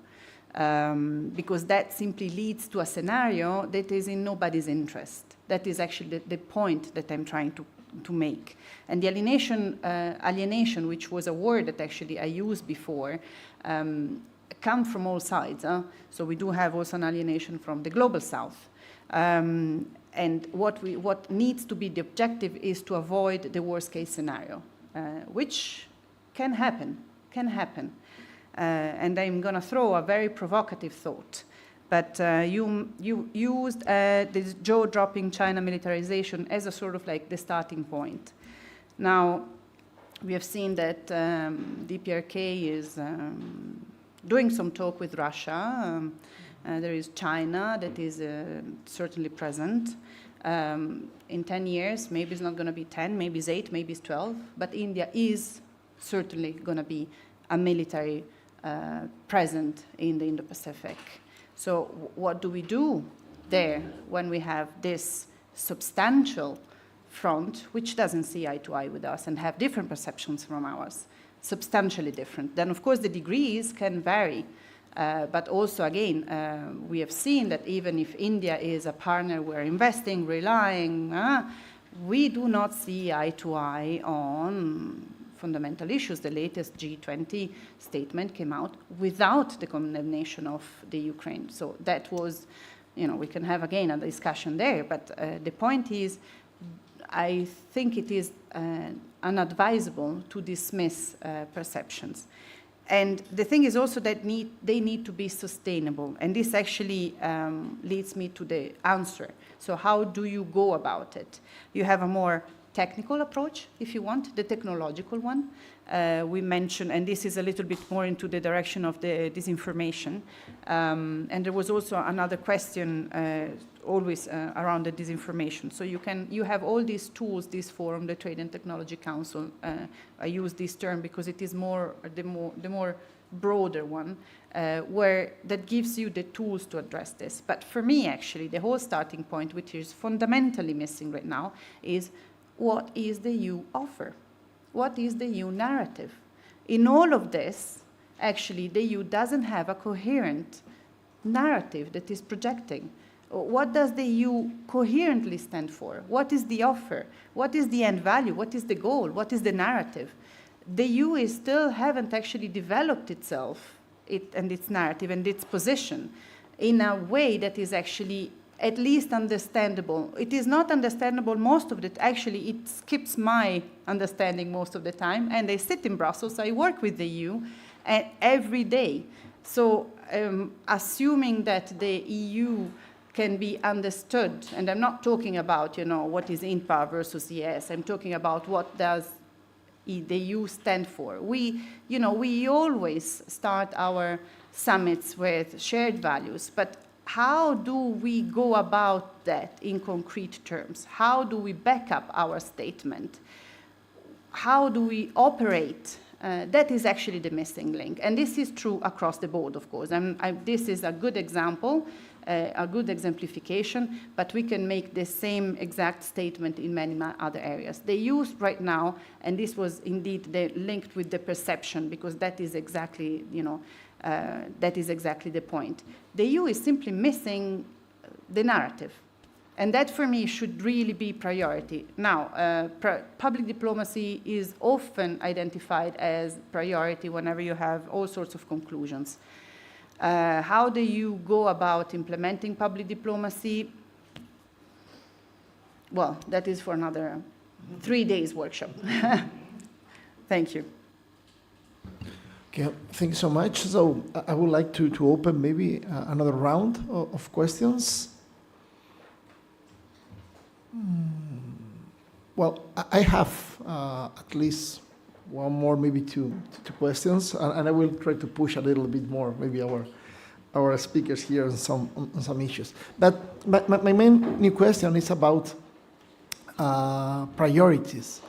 Because that simply leads to a scenario that is in nobody's interest. That is actually the point that I'm trying to make. And the alienation, which was a word that actually I used before, come from all sides. So we do have also an alienation from the global south. And what needs to be the objective is to avoid the worst case scenario, which can happen. And I'm going to throw a very provocative thought. But you used this jaw-dropping China militarization as a sort of like the starting point. Now, we have seen that DPRK is doing some talk with Russia. There is China that is certainly present. In 10 years, maybe it's not going to be 10, maybe it's 8, maybe it's 12, but India is certainly going to be a military present in the Indo-Pacific. So what do we do there when we have this substantial front which doesn't see eye to eye with us and have different perceptions from ours, substantially different? Then, of course, the degrees can vary. But also, again, we have seen that even if India is a partner we're investing, relying, we do not see eye to eye on fundamental issues. The latest G20 statement came out without the condemnation of the Ukraine. So that was, we can have, again, a discussion there. But the point is, I think it is unadvisable to dismiss perceptions. And the thing is also that they need to be sustainable. And this actually leads me to the answer. So how do you go about it? You have a more technical approach, if you want, the technological one. We mentioned, and this is a little bit more into the direction of the disinformation. And there was also another question always around the disinformation. So you have all these tools, this forum, the Trade and Technology Council. I use this term because it is the more broader one, where that gives you the tools to address this. But for me, actually, the whole starting point, which is fundamentally missing right now, is what is the EU offer? What is the EU narrative? In all of this, actually, the EU doesn't have a coherent narrative that is projecting. What does the EU coherently stand for? What is the offer? What is the end value? What is the goal? What is the narrative? The EU is still haven't actually developed itself and its narrative and its position in a way that is actually at least understandable. It is not understandable most of the time. Actually, it skips my understanding most of the time. And I sit in Brussels, I work with the EU every day. So assuming that the EU can be understood, and I'm not talking about, what is INPA versus ES, I'm talking about what does the EU stand for. We always start our summits with shared values, but how do we go about that in concrete terms? How do we back up our statement? How do we operate? That is actually the missing link. And this is true across the board, of course. This is a good example, a good exemplification, but we can make the same exact statement in many other areas. They use right now, and this was indeed linked with the perception, because that is exactly, the point. The EU is simply missing the narrative. And that, for me, should really be priority. Now, public diplomacy is often identified as priority whenever you have all sorts of conclusions. How do you go about implementing public diplomacy? Well, that is for another 3 days workshop. Thank you. Okay, thank you so much. So I would like to open maybe another round of questions. Well, I have at least one more, maybe two questions, and I will try to push a little bit more, maybe our speakers here on some issues. But my main new question is about priorities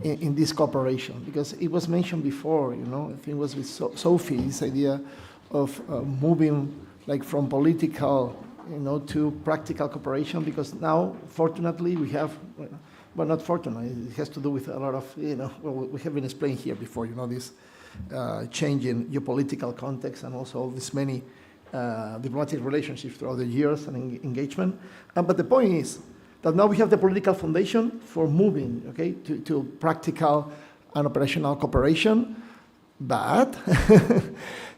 in this cooperation, because it was mentioned before, I think it was with Sophie, this idea of moving like from political, to practical cooperation, because now, fortunately, we have, well, not fortunately, it has to do with a lot of, well, we have been explained here before, this change in geopolitical context and also all these many diplomatic relationships throughout the years and engagement. But the point is that now we have the political foundation for moving, okay, to practical and operational cooperation, but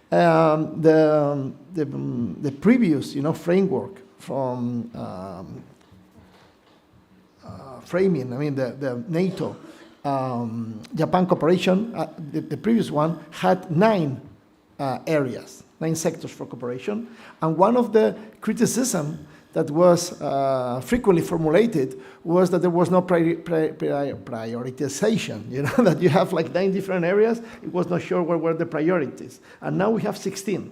the previous, previous from framing, I mean, the NATO, Japan cooperation, the previous one had 9 areas, 9 sectors for cooperation. And one of the criticism that was frequently formulated was that there was no prioritization, that you have like 9 different areas, it was not sure where were the priorities. And now we have 16.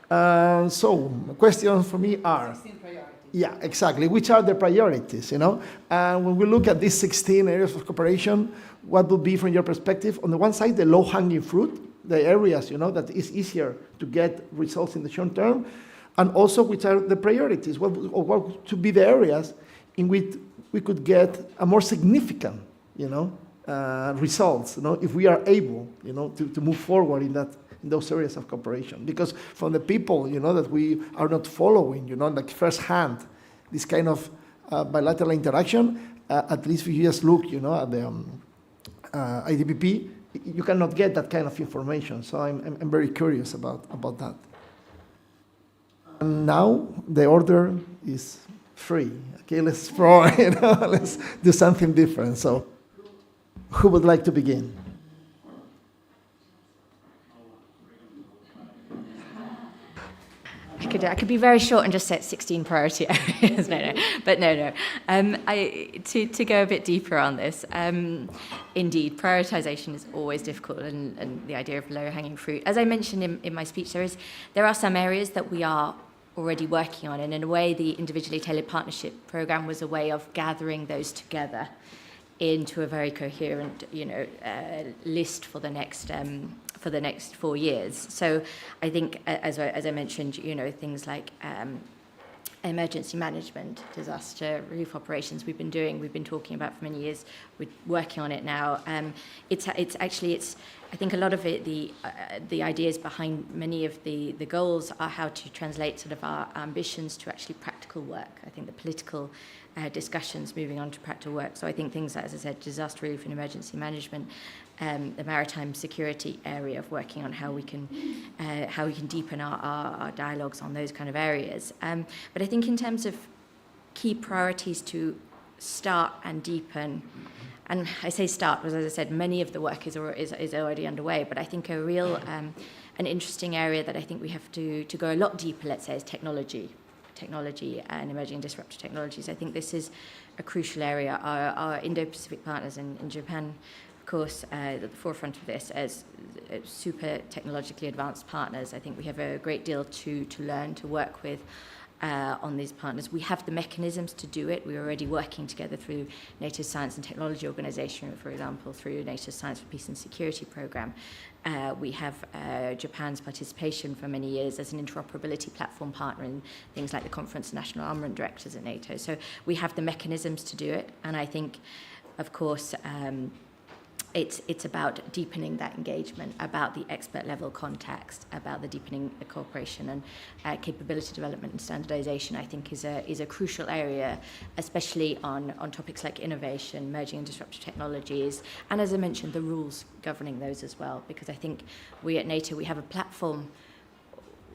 So questions for me are, 16 priorities. yeah, exactly, which are the priorities, And when we look at these 16 areas of cooperation, what would be, from your perspective, on the one side, the low-hanging fruit, the areas, that is easier to get results in the short term, and also which are the priorities, what should be the areas in which we could get a more significant, results, if we are able, to move forward in those areas of cooperation. Because from the people, that we are not following, like firsthand, this kind of bilateral interaction, at least if you just look, at the IDPP, you cannot get that kind of information. So I'm very curious about that. And now the order is free. Okay, let's explore, let's do something different. So who would like to begin? I could be very short and just set 16 priority areas. No. To go a bit deeper on this, indeed, prioritization is always difficult, and the idea of low-hanging fruit. As I mentioned in my speech, there are some areas that we are already working on, and in a way, the individually tailored partnership program was a way of gathering those together into a very coherent, list for the next 4 years. So I think, as I mentioned, things like emergency management, disaster relief operations we've been talking about for many years. We're working on it now. I think a lot of it, the ideas behind many of the goals are how to translate sort of our ambitions to actually practical work. I think the political discussions moving on to practical work. So I think things like, as I said, disaster relief and emergency management, the maritime security area of working on how we can deepen our dialogues on those kind of areas. But I think in terms of key priorities to start and deepen, and I say start because, as I said, many of the work is already underway, but I think a real, an interesting area that I think we have to go a lot deeper, let's say, is technology and emerging and disruptive technologies. I think this is a crucial area. Our Indo-Pacific partners in Japan, of course, at the forefront of this as super technologically advanced partners. I think we have a great deal to learn, to work with on these partners. We have the mechanisms to do it. We're already working together through NATO's Science and Technology Organization, for example, through NATO's Science for Peace and Security program. We have Japan's participation for many years as an interoperability platform partner in things like the Conference of National Armament Directors at NATO. So we have the mechanisms to do it. And I think, of course, it's about deepening that engagement, about the expert level context, about the deepening the cooperation and capability development and standardization. I think is a crucial area, especially on topics like innovation, emerging and disruptive technologies, and as I mentioned, the rules governing those as well. Because I think we at NATO, we have a platform.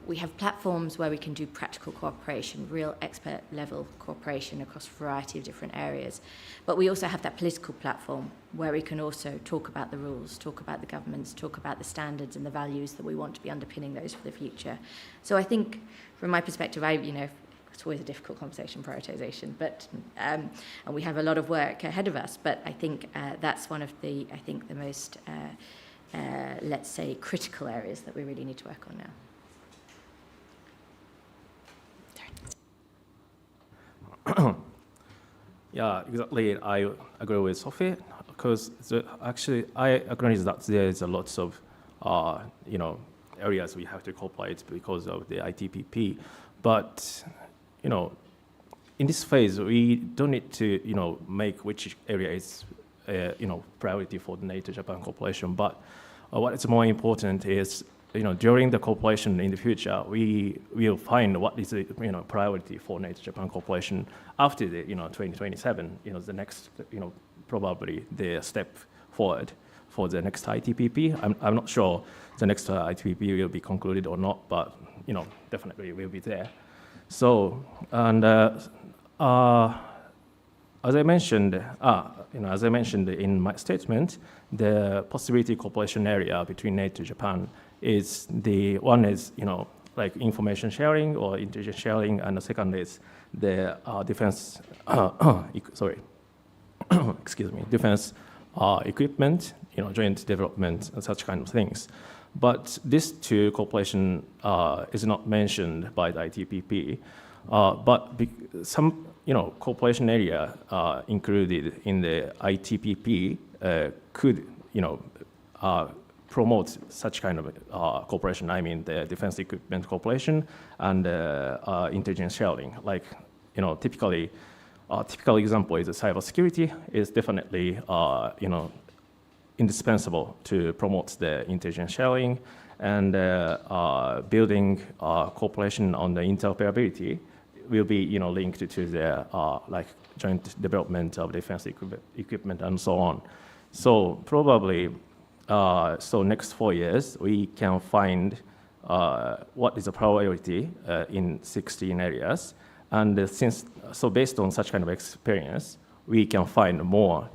We have platforms where we can do practical cooperation, real expert level cooperation across a variety of different areas. But we also have that political platform where we can also talk about the rules, talk about the governments, talk about the standards and the values that we want to be underpinning those for the future. So I think from my perspective, it's always a difficult conversation, prioritization, but and we have a lot of work ahead of us, but I think that's one of the most, let's say, critical areas that we really need to work on now. Yeah, exactly. I agree with Sophie because actually I acknowledge that there is a lot of areas we have to cooperate because of the ITPP. But in this phase, we don't need to make which area is priority for the NATO-Japan cooperation. But what is more important is during the cooperation in the future, we will find what is the priority for NATO-Japan cooperation after the 2027. The next probably the step forward for the next ITPP. I'm not sure the next ITPP will be concluded or not, but definitely will be there. So and as I mentioned, in my statement, the possibility cooperation area between NATO and Japan is the one is like information sharing or intelligence sharing, and the second is the defense, excuse me, defense equipment, joint development, and such kind of things. But this two cooperation is not mentioned by the ITPP, but some cooperation area included in the ITPP could promote such kind of cooperation. I mean, the defense equipment cooperation and intelligence sharing. Like, typical example is cybersecurity is definitely, indispensable to promote the intelligence sharing, and building cooperation on the interoperability will be, linked to the like joint development of defense equipment and so on. So probably, so next 4 years, we can find what is a priority in 16 areas. And so based on such kind of experience, we can find more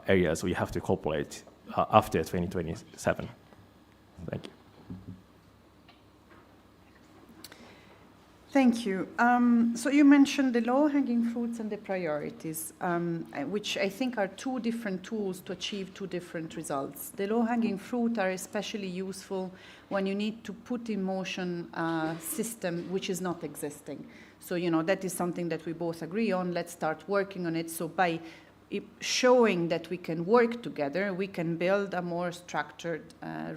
areas we have to cooperate after 2027. Thank you. Thank you. So you mentioned the low-hanging fruits and the priorities, which I think are two different tools to achieve two different results. The low-hanging fruit are especially useful when you need to put in motion a system which is not existing. So, that is something that we both agree on. Let's start working on it. So by showing that we can work together, we can build a more structured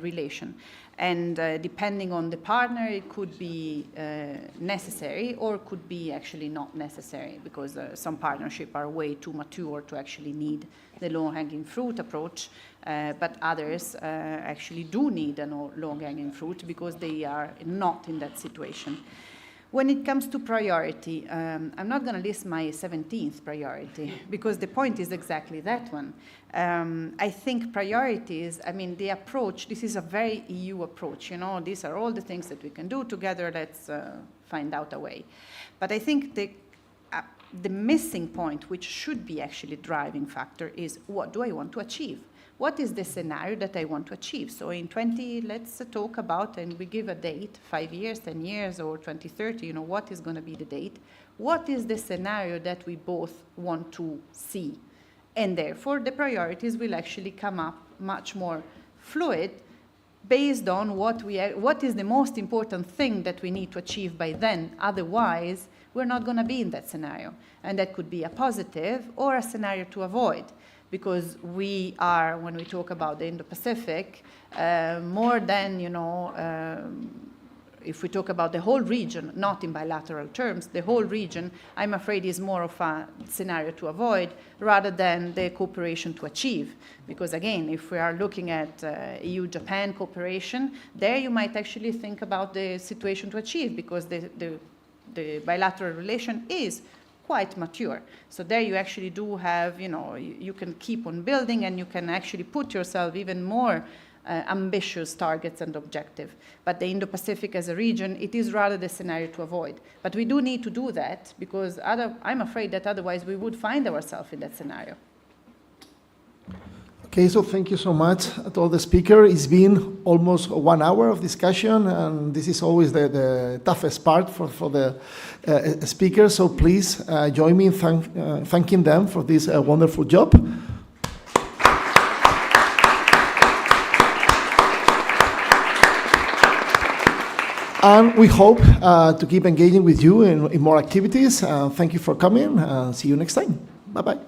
relation. And depending on the partner, it could be necessary or could be actually not necessary, because some partnerships are way too mature to actually need the low-hanging fruit approach, but others actually do need a low-hanging fruit because they are not in that situation. When it comes to priority, I'm not going to list my 17th priority, because the point is exactly that one. I think priorities, the approach, this is a very EU approach, these are all the things that we can do together, let's find out a way. But I think the missing point, which should be actually driving factor, is what do I want to achieve? What is the scenario that I want to achieve? So in let's talk about, and we give a date, 5 years, 10 years, or 2030, what is going to be the date? What is the scenario that we both want to see? And therefore, the priorities will actually come up much more fluid based on what is the most important thing that we need to achieve by then. Otherwise, we're not going to be in that scenario. And that could be a positive or a scenario to avoid. Because we are, when we talk about the Indo-Pacific, more than, if we talk about the whole region, not in bilateral terms, the whole region, I'm afraid is more of a scenario to avoid rather than the cooperation to achieve. Because again, if we are looking at EU-Japan cooperation, there you might actually think about the situation to achieve, because the bilateral relation is quite mature. So there you actually do have, you can keep on building, and you can actually put yourself even more ambitious targets and objectives. But the Indo-Pacific as a region, it is rather the scenario to avoid. But we do need to do that, because I'm afraid that otherwise we would find ourselves in that scenario. Okay, so thank you so much to all the speakers. It's been almost 1 hour of discussion, and this is always the toughest part for the speakers. So please join me in thanking them for this wonderful job. And we hope to keep engaging with you in more activities. Thank you for coming. See you next time. Bye-bye.